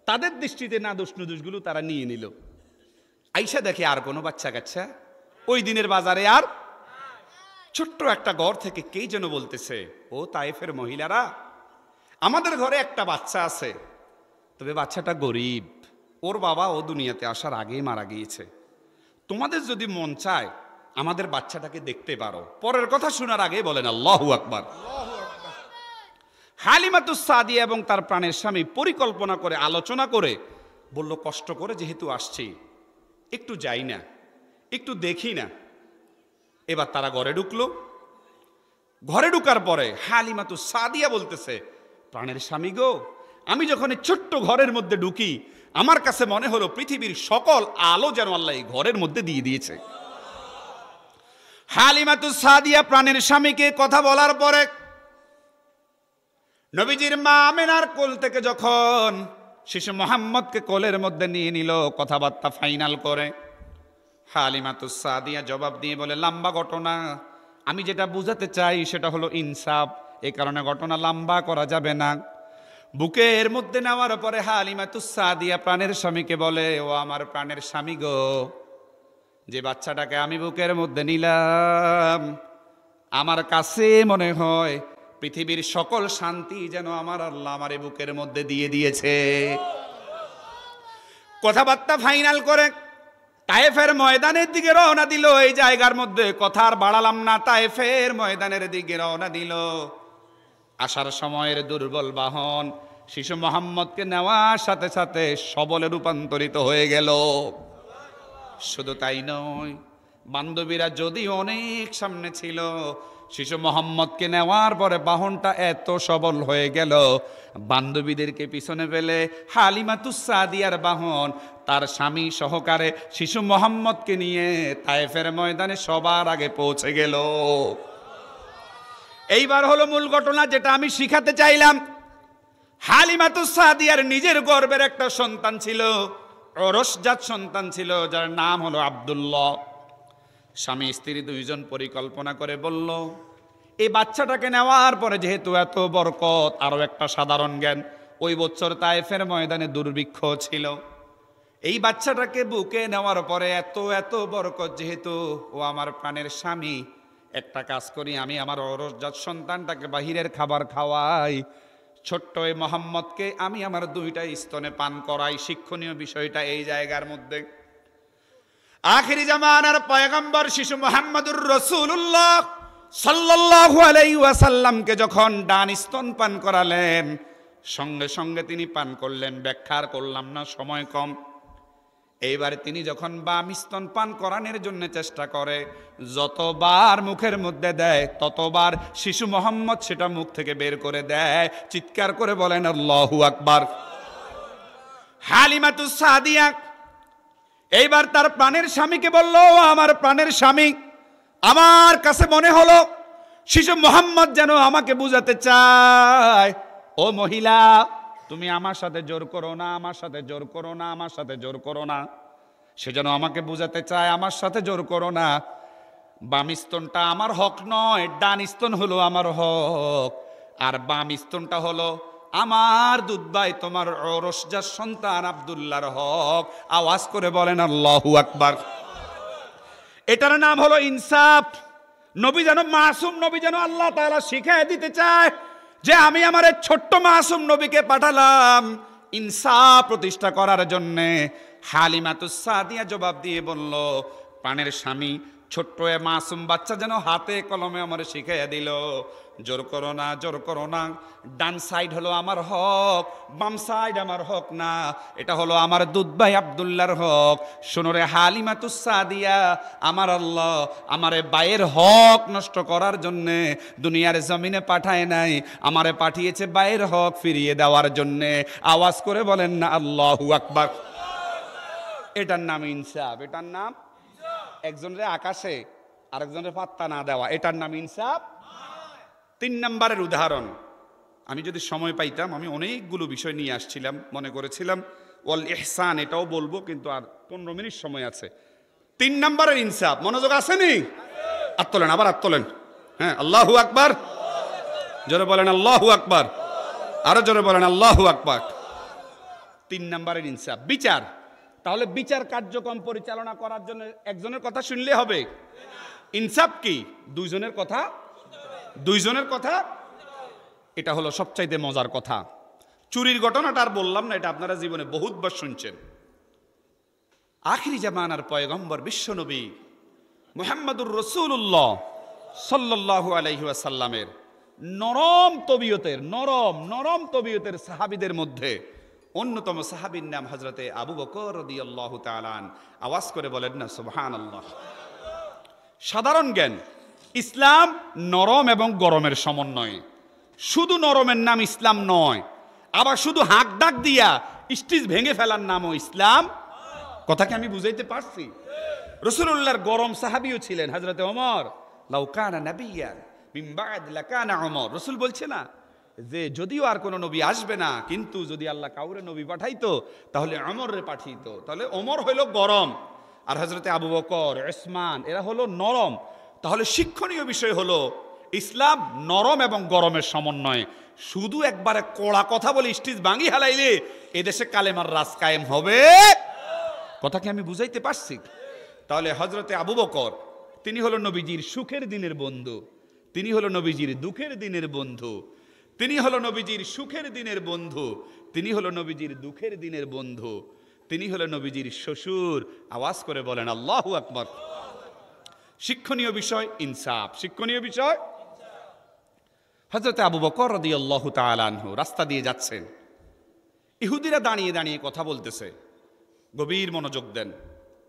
তাদের দৃষ্টিতে নাদুস নুদুসগুলো তারা নিয়ে নিল। আইসা দেখে আর কোনো বাচ্চা কাচ্চা ওই দিনের বাজারে আর ছোট্ট একটা ঘর থেকে কে যেন বলতেছে, ও তায়েফের মহিলারা, আমাদের ঘরে একটা বাচ্চা আছে, তবে বাচ্চাটা গরিব, ওর বাবা ও দুনিয়াতে আসার আগেই মারা গিয়েছে। তোমাদের যদি মন চায় আমাদের বাচ্চাটাকে দেখতে পারো। পরের কথা শোনার আগে বলেন আল্লাহু আকবার। হালিমাতুস সাদিয়া এবং তার প্রাণের স্বামী পরিকল্পনা করে, আলোচনা করে বলল, কষ্ট করে যেহেতু আসছি, একটু যাই না, একটু দেখি না। এবার তারা ঘরে ঢুকলো। ঘরে ঢুকার পরে হালিমাতুস সাদিয়া বলতেছে, প্রাণের স্বামী গো, আমি যখন এই ছোট্ট ঘরের মধ্যে ঢুকি, আমার কাছে মনে হলো পৃথিবীর সকল আলো যেন আল্লাহ এই ঘরের মধ্যে দিয়ে দিয়েছে। হালিমাতুস সাদিয়া প্রাণের স্বামীকে কথা বলার পরে নবীজির মা আমেনার কোল থেকে যখন শিশু মোহাম্মদকে কোলের মধ্যে নিয়ে নিল, কথাবার্তা ফাইনাল করে, হালিমাতুস সাদিয়া জবাব দিয়ে বলে, লম্বা ঘটনা, আমি যেটা বুঝাতে চাই সেটা হলো ইনসাফ, এই কারণে ঘটনা লম্বা করা যাবে না। বুকের মধ্যে নেওয়ার পরে হালিমাতুস সাদিয়া প্রাণের স্বামীকে বলে, ও আমার প্রাণের স্বামী গো, যে বাচ্চাটাকে আমি বুকের মধ্যে নিলাম, আমার কাছে মনে হয় পৃথিবীর সকল শান্তি যেন আমার আল্লাহ আমার এই বুকের মধ্যে দিয়ে দিয়েছে। কথাবার্তা ফাইনাল করে তায়েফের ময়দানের দিকে রওনা দিল। এই জায়গার মধ্যে কথা আর বাড়ালাম না, তায়েফের ময়দানের দিকে রওনা দিল। আসার সময়ের দুর্বল বাহন শিশু মোহাম্মদকে নেওয়ার সাথে সাথে সবলে রূপান্তরিত হয়ে গেল। শুধু তাই নয়, বান্ধবীরা যদি অনেক সামনে ছিল, শিশু মোহাম্মদকে নেওয়ার পরে বাহনটা এত সবল হয়ে গেল, বান্ধবীদেরকে পিছনে ফেলে হালিমাতুস সাদিয়ার বাহন তার স্বামী সহকারে শিশু মোহাম্মদকে নিয়ে তায়েফের ময়দানে সবার আগে পৌঁছে গেল। এইবার হলো মূল ঘটনা, যেটা আমি শিখাতে চাইলাম। হালিমাতুস সাদিয়ার নিজের গর্ভের একটা সন্তান ছিল, ওরসজাত সন্তান ছিল, যার নাম হলো আব্দুল্লাহ। স্বামী স্ত্রী দুইজন পরিকল্পনা করে বলল, এই বাচ্চাটাকে নেওয়ার পরে যেহেতু এত বরকত, আরো একটা সাধারণ জ্ঞান, ওই বছর তায়েফের ময়দানে দুর্ভিক্ষ ছিল। এই বাচ্চাটাকে বুকে নেওয়ার পরে এত এত বরকত, যেহেতু ও আমার প্রাণের স্বামী, একটা কাজ করি, আমি আমার ওরসজাত সন্তানটাকে বাহিরের খাবার খাওয়াই, ছোট্ট এই মোহাম্মদকে আমি আমার দুইটা স্তনে পান করাই। শিক্ষণীয় বিষয়টা এই জায়গার মধ্যে, আখিরি জামানার পয়গম্বর শিশু মুহাম্মদুর রাসূলুল্লাহ সাল্লাল্লাহু আলাইহি ওয়াসাল্লামকে যখন ডান স্তন পান করালেন, সঙ্গে সঙ্গে তিনি পান করলেন। ব্যাখ্যা করলাম না, সময় কম। এইবার তিনি যখন বাম স্তন পান করানোর জন্য চেষ্টা করে, যতবার মুখের মধ্যে দেয় ততবার শিশু মোহাম্মদ সেটা মুখ থেকে বের করে দেয়। চিৎকার করে বলেন আল্লাহু আকবার। হালিমাতুস সাদিয়া এইবার তার প্রাণের স্বামীকে বলল, আমার প্রাণের স্বামী, আমার কাছে মনে হলো শিশু মোহাম্মদ যেন আমাকে বুঝাতে চায়, ও মহিলা, তুমি আমার সাথে জোর করো না, আমার সাথে জোর করো না, আমার সাথে জোর করো না। সে যেন আমাকে বুঝাতে চায়, আমার সাথে জোর করো না। বাম স্তনটা আমার হক নয়, ডান স্তন হলো আমার হক, আর বাম স্তনটা হলো আমার দুধ ভাই তোমার ওরসজাত সন্তান আব্দুল্লাহর হক। আওয়াজ করে বলেন আল্লাহু আকবার। এটার নাম হলো ইনসাফ। নবী যেন মাসুম নবী যেন আল্লাহ তাআলা শিখিয়ে দিতে চায় যে আমি আমার এই ছোট্ট মাসুম নবীকে পাঠালাম ইনসাফ প্রতিষ্ঠা করার জন্য। হালিমাতুস সাদিয়া জবাব দিয়ে বলল, প্রাণের স্বামী, ছোট্ট এ মাসুম বাচ্চা যেন হাতে কলমে আমার শিখাইয়া দিল, জোর করো না, জোর করো না। ডান সাইড হলো আমার হক, বাম সাইড আমার হক না, এটা হলো আমার দুধ ভাই আব্দুল্লাহর হক। শোনো রে হালিমাতুস সাদিয়া, আমার আল্লাহ আমার ভাইয়ের হক নষ্ট করার জন্যে দুনিয়ার জমিনে পাঠায় নাই, আমারে পাঠিয়েছে ভাইয়ের হক ফিরিয়ে দেওয়ার জন্যে। আওয়াজ করে বলেন না আল্লাহু আকবার। এটার নাম ইনসাফ, এটার নাম একজনের আকাশে আরেকজনের পাত্তা না দেওয়া, এটার নাম ইনসাফ। 3 নম্বরের উদাহরণ, আমি যদি সময় পাইতাম আমি অনেকগুলো বিষয় নিয়ে আসছিলাম, মনে করেছিলাম ওয়াল ইহসান এটাও বলবো, কিন্তু আর 15 মিনিট সময় আছে। 3 নম্বরের ইনসাফ, মনোযোগ আসেনি? হাত তোলেন, আবার হাত তোলেন। হ্যাঁ, আল্লাহু আকবার। জোরে বলেন আল্লাহু আকবার, আরো জোরে বলেন আল্লাহু আকবার। 3 নম্বরের ইনসাফ, বিচার। তাহলে বিচার কার্যক্রম পরিচালনা করার জন্য একজনের কথা শুনলে হবে? ইনসাফ কি? দুইজনের কথা, দুইজনের কথা। এটা হলো সবচাইতে মজার কথা। চুরির ঘটনাটা আর বললাম না, এটা আপনারা জীবনে বহুতবার শুনছেন। আখিরি জামানার পয়গম্বর বিশ্বনবী মুহাম্মদুর রাসূলুল্লাহ সাল্লাল্লাহু আলাইহি ওয়াসাল্লামের নরম তবিয়তের সাহাবীদের মধ্যে অন্যতম সাহাবীর নাম হযরতে আবু বকর রাদিয়াল্লাহু তাআলা আন। আওয়াজ করে বলেন না সুবহানাল্লাহ। সাধারণ জ্ঞান, ইসলাম নরম এবং গরমের সমন্বয়ে। শুধু নরমের নাম ইসলাম নয়, আবার শুধু হাঁক ডাক দিয়া স্টিজ ভেঙে ফেলার নামও ইসলাম। কথাকে আমি বুঝাইতে পারছি? রাসূলুল্লাহর গরম সাহাবীও ছিলেন হযরতে ওমর। লাউ কানা নাবিয়্যান মিন বা'দ লাকানা ওমর। রাসূল বলছে না যে যদিও আর কোনো নবী আসবে না, কিন্তু যদি আল্লাহ কাউরে নবী পাঠাইতো তাহলে ওমররে পাঠাইতো। তাহলে ওমর হইল গরম, আর হযরতে আবু বকর, উসমান এরা হলো নরম। তাহলে শিক্ষণীয় বিষয় হলো ইসলাম নরম এবং গরমের সমন্বয়ে। শুধু একবারে কড়া কথা বলে স্টিজ ভাঙি হালাইলে এদেশে কালেমার রাজ কায়েম হবে। কথাকে আমি বুঝাইতে পারছি? তাহলে হযরতে আবু বকর তিনি হলো নবীজির সুখের দিনের বন্ধু, তিনি হলো নবীজির দুঃখের দিনের বন্ধু, তিনি হলো নবীজির সুখের দিনের বন্ধু, তিনি হলো নবীজির দুঃখের দিনের বন্ধু, তিনি হলো নবীজির শ্বশুর। আওয়াজ করে বলেন আল্লাহু আকবার। শিক্ষণীয় বিষয় ইনসাফ, শিক্ষণীয় বিষয়। হযরতে আবু বকর রাদিয়াল্লাহু তাআলা আনহু রাস্তা দিয়ে যাচ্ছেন, ইহুদিরা দাঁড়িয়ে দাঁড়িয়ে কথা বলতেছে। গভীর মনোযোগ দেন,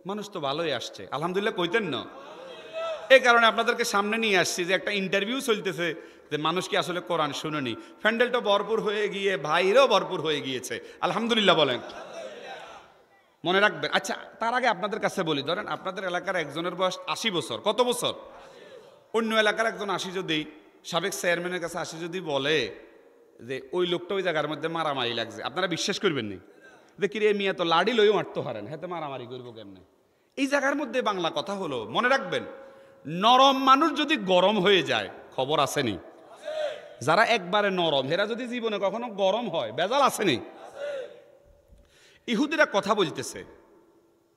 মানুষ তো ভালোই আসছে আলহামদুলিল্লাহ কইতেন না? এই কারণে আপনাদেরকে সামনে নিয়ে আসছি যে একটা ইন্টারভিউ চলতেছে যে মানুষ কি আসলে কোরআন শুনেনি। প্যান্ডেলটা ভরপুর হয়ে গিয়ে ভাইরাও ভরপুর হয়ে গিয়েছে আলহামদুলিল্লাহ বলেন। মনে রাখবেন। আচ্ছা, তার আগে আপনাদের কাছে বলি, ধরেন আপনাদের এলাকার একজনের বয়স 80 বছর। কত বছর? অন্য এলাকার একজন 80 যদি সাবেক চেয়ারম্যানের কাছে 80 যদি বলে যে ওই লোকটা ওই জায়গার মধ্যে মারামারি লাগছে, আপনারা বিশ্বাস করবেন না যে কিরে মিয়া তো লাড়ি লইও মারতে পারেন, হাতে মারামারি করবো কেমনে? এই জায়গার মধ্যে বাংলা কথা হলো, মনে রাখবেন নরম মানুষ যদি গরম হয়ে যায় খবর আসেনি। যারা একবারে নরম হেরা যদি জীবনে কখনো গরম হয় বেজাল আসেনি। ইহুদিরা কথা বলতেছে,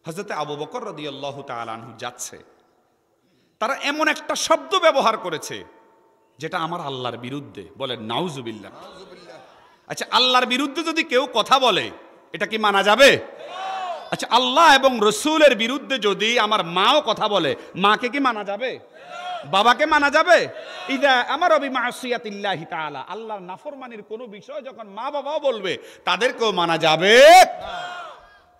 হযরতে আবু বকর রাদিয়াল্লাহু তাআলা আনহু যাচ্ছে, তারা এমন একটা শব্দ ব্যবহার করেছে যেটা আমার আল্লাহর বিরুদ্ধে। বলেন নাউজুবিল্লাহ। আচ্ছা, আল্লাহর বিরুদ্ধে যদি কেউ কথা বলে এটা কি মানা যাবে? আচ্ছা, আল্লাহ এবং রসুলের বিরুদ্ধে যদি আমার মাও কথা বলে, মাকে কি মানা যাবে? বাবাকে মানা যাবে? ইদা আমার বিমাসিয়াতিল্লাহি তাআলা, আল্লাহর নাফরমানির কোনো বিষয় যখন মা বাবাও বলবে তাদেরকেও মানা যাবে।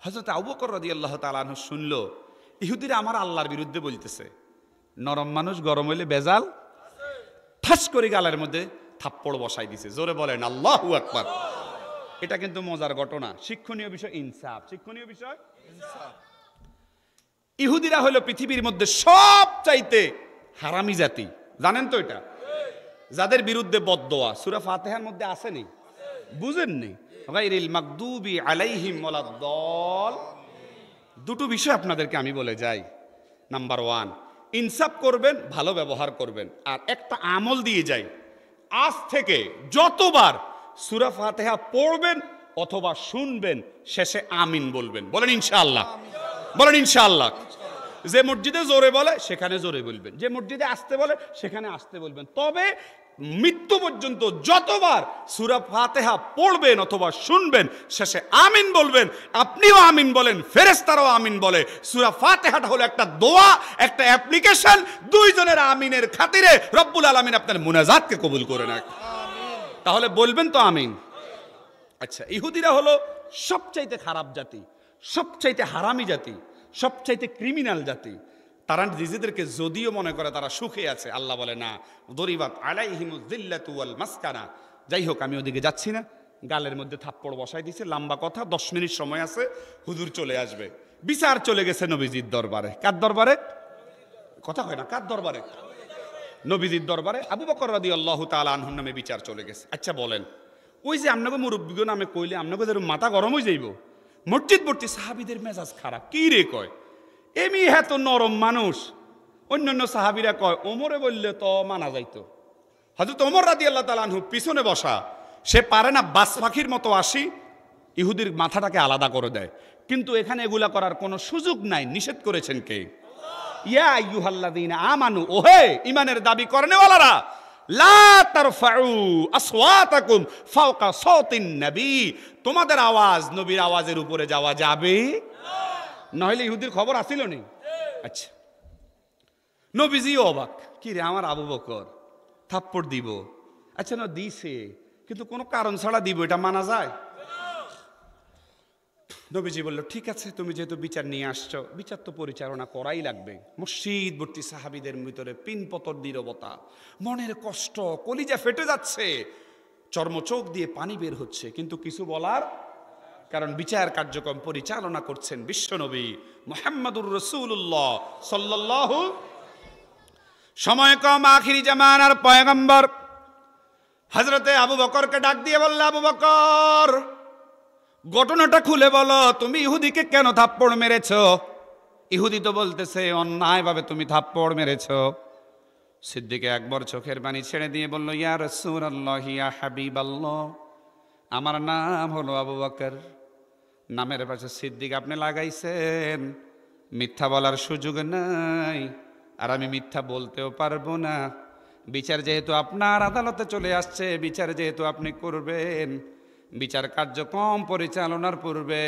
হযরত আবু বকর রাদিয়াল্লাহু তাআলা আনহু শুনলো ইহুদিরা আমার আল্লাহর বিরুদ্ধে বলতেছে। নরম মানুষ গরম হইলে বেজাল, ঠাস করে গালের মধ্যে থাপ্পড় বসাই দিছে। জোরে বলেন আল্লাহু আকবার। এটা কিন্তু মজার ঘটনা। শিক্ষণীয় বিষয় ইনসাফ, শিক্ষণীয় বিষয় ইনসাফ। ইহুদিরা হলো পৃথিবীর মধ্যে সবচাইতে হারামি জাতি, জানেন তো এটা? যাদের বিরুদ্ধে বদদোয়া সূরা ফাতিহার মধ্যে আসেনি, বুঝেননি? গায়রিল মাগদুবি আলাইহিম ওয়ালাদ-দাল। দুটো বিষয় আপনাদেরকে আমি বলে যাই। নাম্বার 1, ইনসাফ করবেন, ভালো ব্যবহার করবেন। আর একটা আমল দিয়ে যাই, আজ থেকে যতবার সূরা ফাতিহা পড়বেন অথবা শুনবেন শেষে আমিন বলবেন। বলেন ইনশাআল্লাহ, বলেন ইনশাআল্লাহ। যে মসজিদে জোরে বলে সেখানে জোরে বলবেন, যে মসজিদে আসতে বলে সেখানে আসতে বলবেন। তবে মৃত্যু পর্যন্ত যতবার সূরা ফাতিহা পড়বেন অথবা শুনবেন শেষে আমিন বলবেন। আপনিও আমিন বলেন, ফেরেশতারাও আমিন বলে। সূরা ফাতিহাটা হলো একটা দোয়া, একটা অ্যাপ্লিকেশন। দুইজনের আমিনের খাতিরে রব্বুল আলামিন আপনার মুনাজাতকে কবুল করে নেন। তাহলে বলবেন তো আমিন। আচ্ছা, ইহুদিরা হলো সবচাইতে খারাপ জাতি, সবচাইতে হারামি জাতি, সবচাইতে ক্রিমিনাল জাতি। তারা নিজেদেরকে যদিও মনে করে তারা সুখে আছে, আল্লাহ বলে না, দরিবাত আলাইহিমুয যিল্লাতু ওয়াল মাসকানা। যাই হোক, আমি ওদিকে যাচ্ছি না। গালের মধ্যে থাপ্পড় বসাই দিয়েছে। লম্বা কথা, 10 মিনিট সময় আছে, হুজুর চলে আসবে। বিচার চলে গেছে নবীজির দরবারে। কার দরবারে? কথা হয় না, কার দরবারে? নবীজির দরবারে আবু বকর রাদিয়াল্লাহু তাআলা আনহুর নামে বিচার চলে গেছে। আচ্ছা বলেন, ওই যে আপনাকে মুরব্বিগণ নামে কইলে আপনাকে যেন মাথা গরম হয়ে যাইব। মসজিদ ভর্তি সাহাবীদের মেজাজ খারাপ। কি রে কয়, এমি হ্যাঁ তো নরম মানুষ। অন্যান্য সাহাবীরা কয় ওমরে বললে তো মানা যাইতো। হযরত ওমর রাদিয়াল্লাহু তাআলা আনহু পিছনে বসা, সে পারে না বাস পাখির মতো আসি ইহুদির মাথাটাকে আলাদা করে দেয়। কিন্তু এখানে এগুলা করার কোনো সুযোগ নাই। নিষেধ করেছেন কে? ইয়া আইয়ুহাল্লাযীনা আমানু, ওহে ঈমানের দাবি করনেওয়ালারা, লা তারফাউ আসওয়াতাকুম ফাওকা সাওতিন নবী, তোমাদের আওয়াজ নবীর আওয়াজের উপরে যাওয়া যাবে না। হলে ইহুদির খবর আসিল নি? আচ্ছা, নবীজি অবাক, কি রে আমার আবু বকর থাপ্পড় দিব? আচ্ছা না দিছে, কিন্তু কোনো কারণ ছাড়া দিব, এটা মানা যায়? নবীজি বলল, ঠিক আছে, তুমি যেহেতু বিচার নিয়ে আসছো, বিচার তো পরিচালনা করাই লাগবে। মসজিদ ভর্তি সাহাবীদের ভিতরে পিনপতর নীরবতা, মনের কষ্ট, কলিজা ফেটে যাচ্ছে, চর্মচোখ দিয়ে পানি বের হচ্ছে, কিন্তু কিছু বলার, কারণ বিচার কার্যক্রম পরিচালনা করছেন বিশ্বনবী মুহাম্মদুর রাসূলুল্লাহ সাল্লাল্লাহু। সময় কম, আখিরি জামানার পয়গম্বর হযরতে আবু বকরকে ডাক দিয়ে বলল, আবু বকর, ঘটনাটা খুলে বলো, তুমি ইহুদিকে কেন থাপ্পড় মেরেছ? ইহুদি তো বলতেছে অন্যায়ভাবে তুমি থাপ্পড় মেরেছ। সিদ্দিক আকবর চোখের পানি ছেড়ে দিয়ে বলল, ইয়া রাসূলুল্লাহ, ইয়া হাবিবাল্লাহ, আমার নাম হলো আবু বকর। নামের পাশে সিদ্দিক আপনি লাগাইছেন, মিথ্যা বলার সুযোগ নাই, আর আমি মিথ্যা বলতেও পারবো না। বিচার যেহেতু আপনার আদালতে চলে আসছে, বিচার যেহেতু আপনি করবেন, বিচার কার্যক্রম পরিচালনার পূর্বে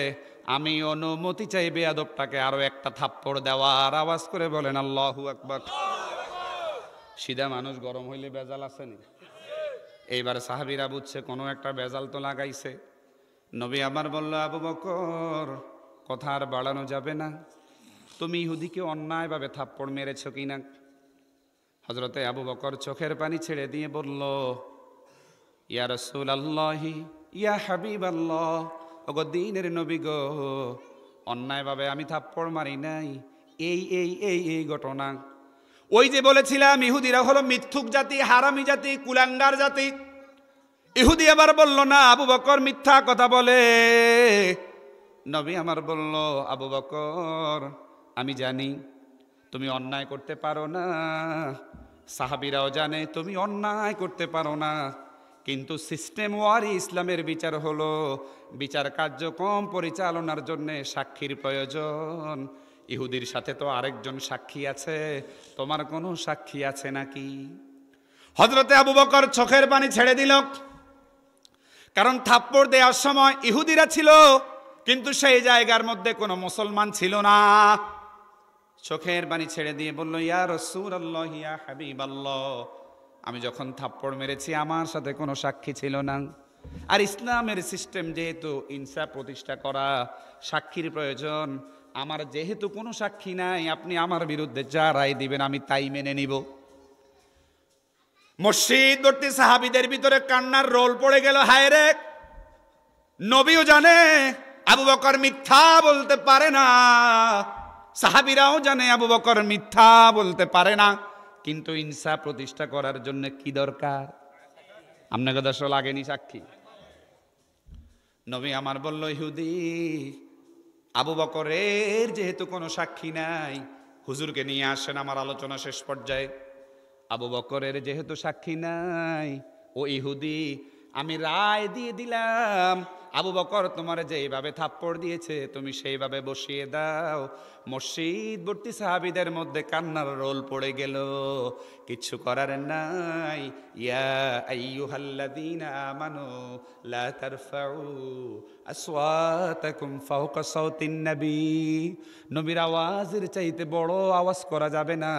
আমি অনুমতি চাই বেয়াদবটাকে আরো একটা থাপ্পড় দেওয়ার। আওয়াজ করে বলেন আল্লাহু আকবার। সিধা মানুষ গরম হইলে বেজাল আসেনি? এইবার সাহাবীরা বুঝছে কোনো একটা বেজাল তো লাগাইছে। নবী আমার বলল, আবু বকর, কথা আর বাড়ানো যাবে না, তুমি ইহুদিকে অন্যায়ভাবে থাপ্পড় মেরেছ কিনা? হযরতে আবু বকর চোখের পানি ছেড়ে দিয়ে বলল, ইয়া রাসূলুল্লাহি, ইয়া হাবিবাল্লাহ, ওগো দ্বীনের নবী গো, অন্যায়ভাবে আমি থাপ্পড় মারি নাই। এই এই এই এই ঘটনা, ওই যে বলেছিলাম ইহুদিরা হলো মিথ্যুক জাতি, হারামি জাতি, কুলাঙ্গার জাতি। ইহুদি আবার বলল, না, আবু বকর মিথ্যা কথা বলে। নবী আমার বলল, আবু বকর, আমি জানি তুমি অন্যায় করতে পারো না, সাহাবীরাও জানে তুমি অন্যায় করতে পারো না, কিন্তু সিস্টেম ওয়ারি ইসলামের বিচার হলো, বিচার কার্যক্রম পরিচালনার জন্য সাক্ষীর প্রয়োজন। ইহুদির সাথে তো আরেকজন সাক্ষী আছে, তোমার কোনো সাক্ষী আছে নাকি? হযরতে আবু বকর চোখের পানি ছেড়ে দিল, কারণ থাপ্পড় দেওয়ার সময় ইহুদিরা ছিল, কিন্তু সেই জায়গার মধ্যে কোনো মুসলমান ছিল না। চোখের পানি ছেড়ে দিয়ে বলল, ইয়া রাসূলুল্লাহ, ইয়া হাবিবাল্লাহ, আমি যখন থাপ্পড় মেরেছি আমার সাথে কোনো সাক্ষী ছিল না, আর ইসলামের সিস্টেম যেহেতু ইনসাফ প্রতিষ্ঠা করা, সাক্ষীর প্রয়োজন। আমার যেহেতু কোনো সাক্ষী নাই, আপনি আমার বিরুদ্ধে যা রায় দিবেন আমি তাই মেনে নিব। মসজিদ ভর্তি সাহাবীদের ভিতরে কান্নার রোল পড়ে গেল। হায় রে, নবীও জানে আবু বকর মিথ্যা বলতে পারে না, সাহাবীরাও জানে আবু বকর মিথ্যা বলতে পারে না, কিন্তু ইনসাফ প্রতিষ্ঠা করার জন্য কি দরকার? আপনাকে দশ লাগেনি সাক্ষী? নবী আমার বলল, ইহুদি, আবু বকরের যেহেতু কোনো সাক্ষী নাই, হুজুরকে নিয়ে আসেন আমার আলোচনা শেষ পর্যায়ে। আবু বকরের যেহেতু সাক্ষী নাই, ও ইহুদি, আমি রায় দিয়ে দিলাম, আবু বকর তোমার যেইভাবে থাপ্পড় দিয়েছে তুমি সেইভাবে বসিয়ে দাও। মসজিদ ভর্তি সাহাবীদের মধ্যে কান্নার রোল পড়ে গেল, কিচ্ছু করার নাই। ইয়া আইয়ুহাল্লাযীনা আমানু লা তারফাউ আসওয়াতাকুম ফাওকা সাওতিন নবী, নবীর আওয়াজের চাইতে বড় আওয়াজ করা যাবে না,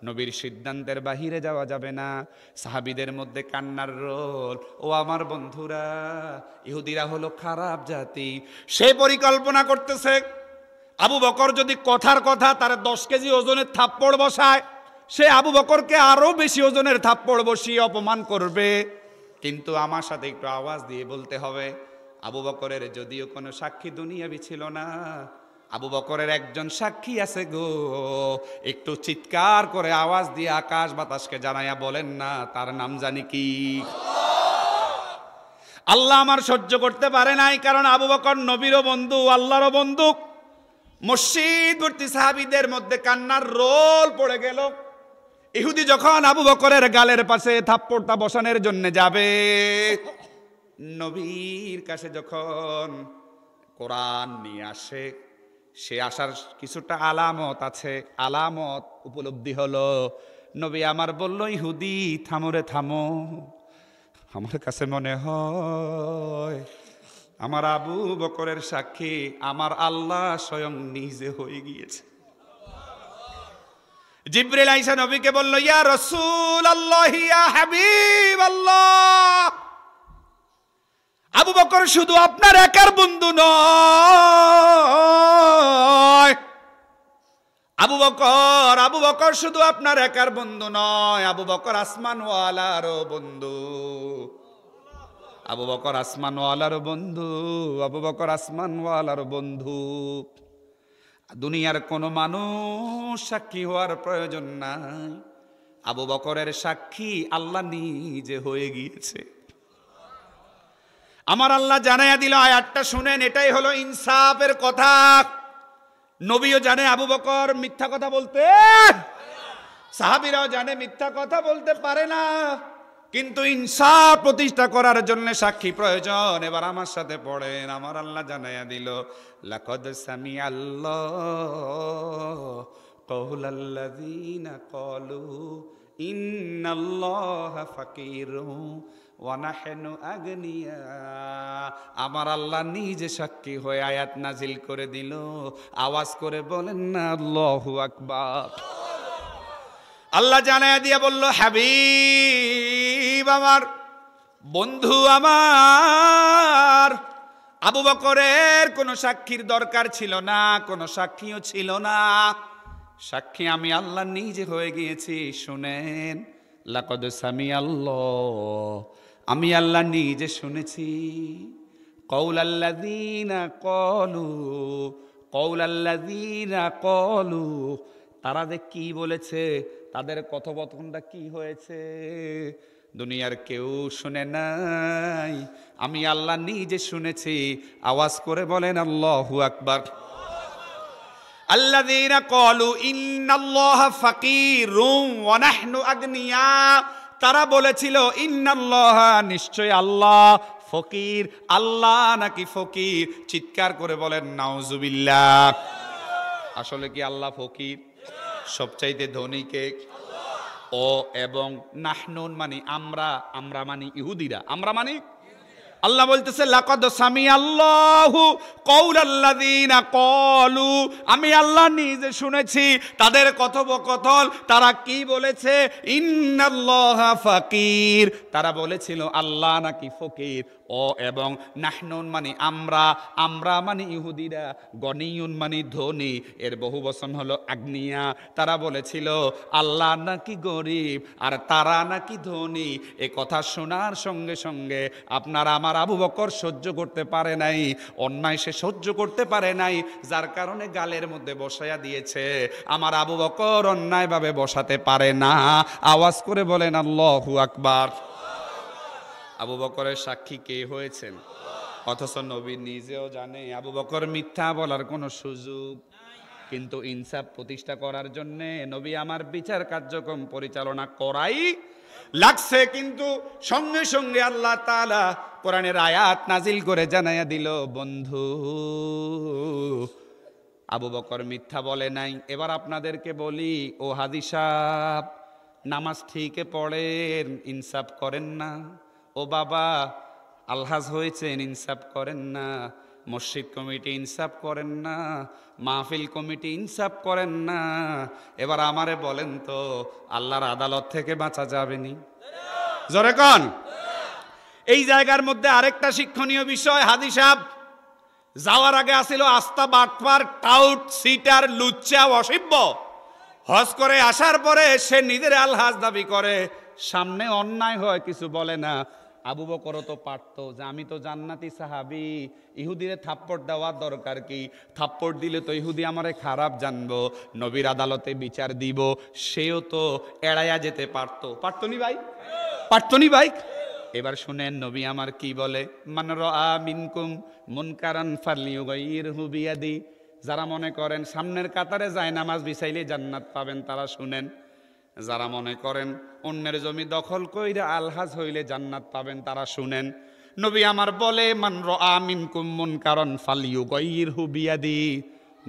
নবীর সিদ্ধান্তের বাহিরে যাওয়া যাবে না। সাহাবীদের মধ্যে কান্নার রোল। ও আমার বন্ধুরা, ইহুদিরা হলো খারাপ জাতি। সে পরিকল্পনা করতেছে আবু বকর যদি কথার কথা তার 10 কেজি ওজনের থাপ্পড় বসায়, সে আবু বকরকে আরো বেশি ওজনের থাপ্পড় বসিয়ে অপমান করবে। কিন্তু আমার সাথে একটু আওয়াজ দিয়ে বলতে হবে, আবু বকরের যদিও কোনো সাক্ষী দুনিয়াবি ছিল না, আবু বকরের একজন সাক্ষী আছে গো। একটু চিৎকার করে আওয়াজ দিয়ে আকাশ বাতাসকে জানাইয়া বলেন না, তার নাম জানি কি? আল্লাহ আমার সহ্য করতে পারে নাই, কারণ আবু বকর নবীরও বন্ধু, আল্লাহরও বন্ধু। মসজিদ ভর্তি সাহাবীদের মধ্যে কান্নার রোল পড়ে গেল। ইহুদি যখন আবু বকরের গালের পাশে থাপ্পড়টা বসানোর জন্য যাবে, নবীর কাছে যখন কোরআন নিয়ে আসে, সে আসার কিছুটা আলামত আছে, আলামত উপলব্ধি হলো। নবী আমার বলল, ইহুদি থামো রে থামো, আমার কাছে মনে হয় আমার আবু বকরের সাক্ষী আমার আল্লাহ স্বয়ং নিজে হয়ে গিয়েছে। জিবরিল আইসা নবীকে বলল, ইয়া রাসূলুল্লাহ, ইয়া হাবিবাল্লাহ, আবু বকর শুধু আপনার একার বন্ধু নয়, আবু বকর শুধু আপনার একার বন্ধু নয়, আবু বকর আসমানওয়ালারও বন্ধু, আবু বকর আসমানওয়ালারও বন্ধু, আবু বকর আসমানওয়ালারও বন্ধু। দুনিয়ার কোনো মানুষ সাক্ষী হওয়ার প্রয়োজন নাই, আবু বকরের সাক্ষী আল্লাহ নিজে হয়ে গিয়েছে। আমার আল্লাহ জানাইয়া দিল, আয়াতটা শুনেন, এটাই হলো ইনসাফের কথা। নবীও জানে আবু বকর মিথ্যা কথা বলতে, সাহাবীরাও জানে মিথ্যা কথা বলতে পারে না, কিন্তু ইনসাফ প্রতিষ্ঠা করার জন্য সাক্ষী প্রয়োজন। এবার আমার সাথে পড়েন, আমার আল্লাহ জানাইয়া দিল, লাকাদ সামিআল্লাহু কাওলাল্লাযীনা ক্বালু ইন্নাল্লাহা ফাকীরুন ওয়া নাহনু আগনিয়া। আমার আল্লাহ নিজে সাক্ষী হয়ে আয়াত নাজিল করে দিল। আওয়াজ করে বলেন না আল্লাহু আকবার। আল্লাহ জানায়া দিয়া বলল, হাবিব আমার, বন্ধু আমার, আবু বকরের কোনো সাক্ষীর দরকার ছিল না, কোনো সাক্ষীও ছিল না, সাক্ষী আমি আল্লাহ নিজে হয়ে গিয়েছি। শুনেন, লাকাদ সামিআল্লাহু, আমি আল্লাহ নিজে শুনেছি, কাওলাল্লাযীনা ক্বালু, তারা যে কি বলেছে, তাদের কথোপকথনটা কি হয়েছে, দুনিয়ার কেউ শুনে নাই, আমি আল্লাহ নিজে শুনেছি। আওয়াজ করে বলেন আল্লাহু আকবার। আল্লাযীনা ক্বালু ইন্নাল্লাহা ফাকীরুন ওয়া নাহনু আগনিয়া, তারা বলেছিল ইন্নাল্লাহা, নিশ্চয় আল্লাহ, ফকির, আল্লাহ নাকি ফকির। চিৎকার করে বলেন নাউজুবিল্লাহ। আসলে কি আল্লাহ ফকির? সবচাইতে ধনী কে? ও এবং নাহনুন মানে আমরা, আমরা মানে ইহুদিরা, আমরা মানে আল্লাহ বলতেছে, লাকাদ সামিআল্লাহু কাওলাল্লাযীনা ক্বালু, আমি আল্লাহ নিজে শুনেছি তাদের কথোপকথন, তারা কি বলেছে, ইন্নাল্লাহা ফাকীর, তারা বলেছিল আল্লাহ নাকি ফকির। ও এবং নাহনুন মানে আমরা, আমরা মানে ইহুদিরা, গনিয়ুন মানে ধনী, এর বহু বচন হলো আগনিয়া। তারা বলেছিল আল্লাহ নাকি গরিব আর তারা নাকি ধনী। এ কথা শোনার সঙ্গে সঙ্গে আপনার আমার আবু বকর সহ্য করতে পারে নাই, অন্যায় সে সহ্য করতে পারে নাই, যার কারণে গালের মধ্যে বসাইয়া দিয়েছে। আমার আবু বকর অন্যায়ভাবে বসাতে পারে না। আওয়াজ করে বলেন আল্লাহু আকবার। আবু বকরের সাক্ষী কে হয়েছেন? অথচ নবী নিজেও জানে আবু বকর মিথ্যা বলার কোনো সুযোগ, কিন্তু ইনসাফ প্রতিষ্ঠা করার জন্য নবী আমার বিচার কার্যক্রম পরিচালনা করাই লাগছে। কিন্তু সঙ্গে সঙ্গে আল্লাহ তাআলা কোরআনের আয়াত নাজিল করে জানাইয়া দিল, বন্ধু আবু বকর মিথ্যা বলে নাই। এবার আপনাদেরকে বলি, ও হাজী সাহেব, নামাজ ঠিকই পড়েন, ইনসাফ করেন না। ও বাবা, আলহাজ হয়েছেন, ইনসাফ করেন না। মসজিদ কমিটি ইনসাফ করেন না, মাহফিল কমিটি ইনসাফ করেন না। এবার আমারে বলেন তো, আল্লাহর আদালত থেকে বাঁচা যাবেনি? জোরে কোন। এই জায়গার মধ্যে আরেকটা শিক্ষণীয় বিষয়, হাজী সাহেব যাওয়ার আগে আসিল আস্তা বাটপার, টাউট, সিটার, লুচ্চা, অসভ্য। হজ করে আসার পরে সে নিজের আলহাজ দাবি করে, সামনে অন্যায় হয় কিছু বলে না। আবু বকরও তো পারতো যে আমি তো জান্নাতি সাহাবী, ইহুদিরে থাপ্পড় দেওয়ার দরকার কি? থাপ্পড় দিলে তো ইহুদি আমারে খারাপ জানবো, নবীর আদালতে বিচার দিব। সেও তো এড়াইয়া যেতে পারতো, পারতো নি ভাই? পারতো নি ভাই? এবার শুনেন নবী আমার কি বলে, মান রাআ মিনকুম মুনকারান ফালইয়ুগাইয়িরহু বিয়াদি। যারা মনে করেন সামনের কাতারে যায় নামাজ বিছাইলে জান্নাত পাবেন, তারা শুনেন। যারা মনে করেন অন্যের জমি দখল কইরা আলহাজ হইলে জান্নাত পাবেন, তারা শুনেন। নবী আমার বলে, মান রাআ মিনকুম মুনকারান ফালইয়ুগাইয়িরহু বিয়াদি।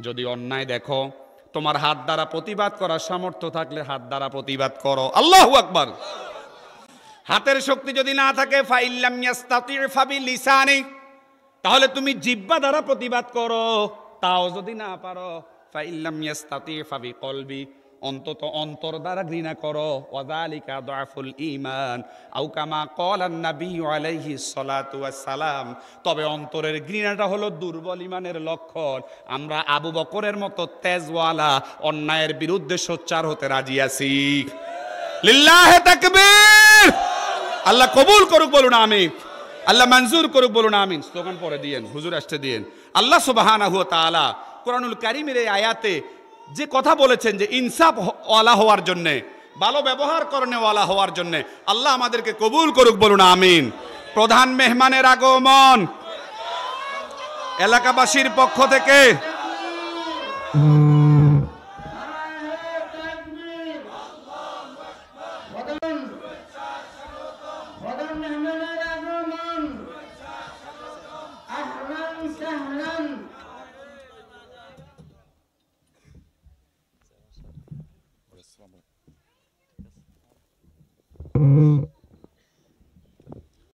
যদি অন্যায় দেখো, তোমার হাত দ্বারা প্রতিবাদ করার সামর্থ্য থাকলে হাত দ্বারা প্রতিবাদ করো। আল্লাহু আকবার। হাতের শক্তি যদি না থাকে, ফাইল্লাম ইয়াস্তাতি ফাবিলিসানি, তাহলে তুমি জিহ্বা দ্বারা প্রতিবাদ করো। তাও যদি না পারো, ফাইল্লাম ইয়াস্তাতি ফাবিকলবি, অন্তত অন্তর দ্বারা ঘৃণা করো। ওয়াযালিকা দুআফুল ঈমান আও কামা ক্বালান নবী আলাইহিস সালাতু ওয়াস সালাম। তবে অন্তরের ঘৃণাটা হলো দুর্বল ঈমানের লক্ষণ। আমরা আবু বকরের মতো তেজওয়ালা অন্যায়ের বিরুদ্ধে সোচ্চার হতে রাজি আছি। লিল্লাহি তাকবীর। আল্লাহ কবুল করুক, বলুন আমিন। আল্লাহ মঞ্জুর করুক, বলুন আমিন। স্লোগান পরে দিয়েন, হুজুর আসতে দিয়েন। আল্লাহ সুবহানাহু ওয়া তাআলা কোরআনুল কারীমের এই আয়াতে যে কথা বলেছেন যে ইনসাফ ওয়ালা হওয়ার জন্যে, ভালো ব্যবহার করণে ওয়ালা হওয়ার জন্যে, আল্লাহ আমাদেরকে কবুল করুক, বলুন আমিন। প্রধান মেহমানের আগমন এলাকাবাসীর পক্ষ থেকে Mm-hmm.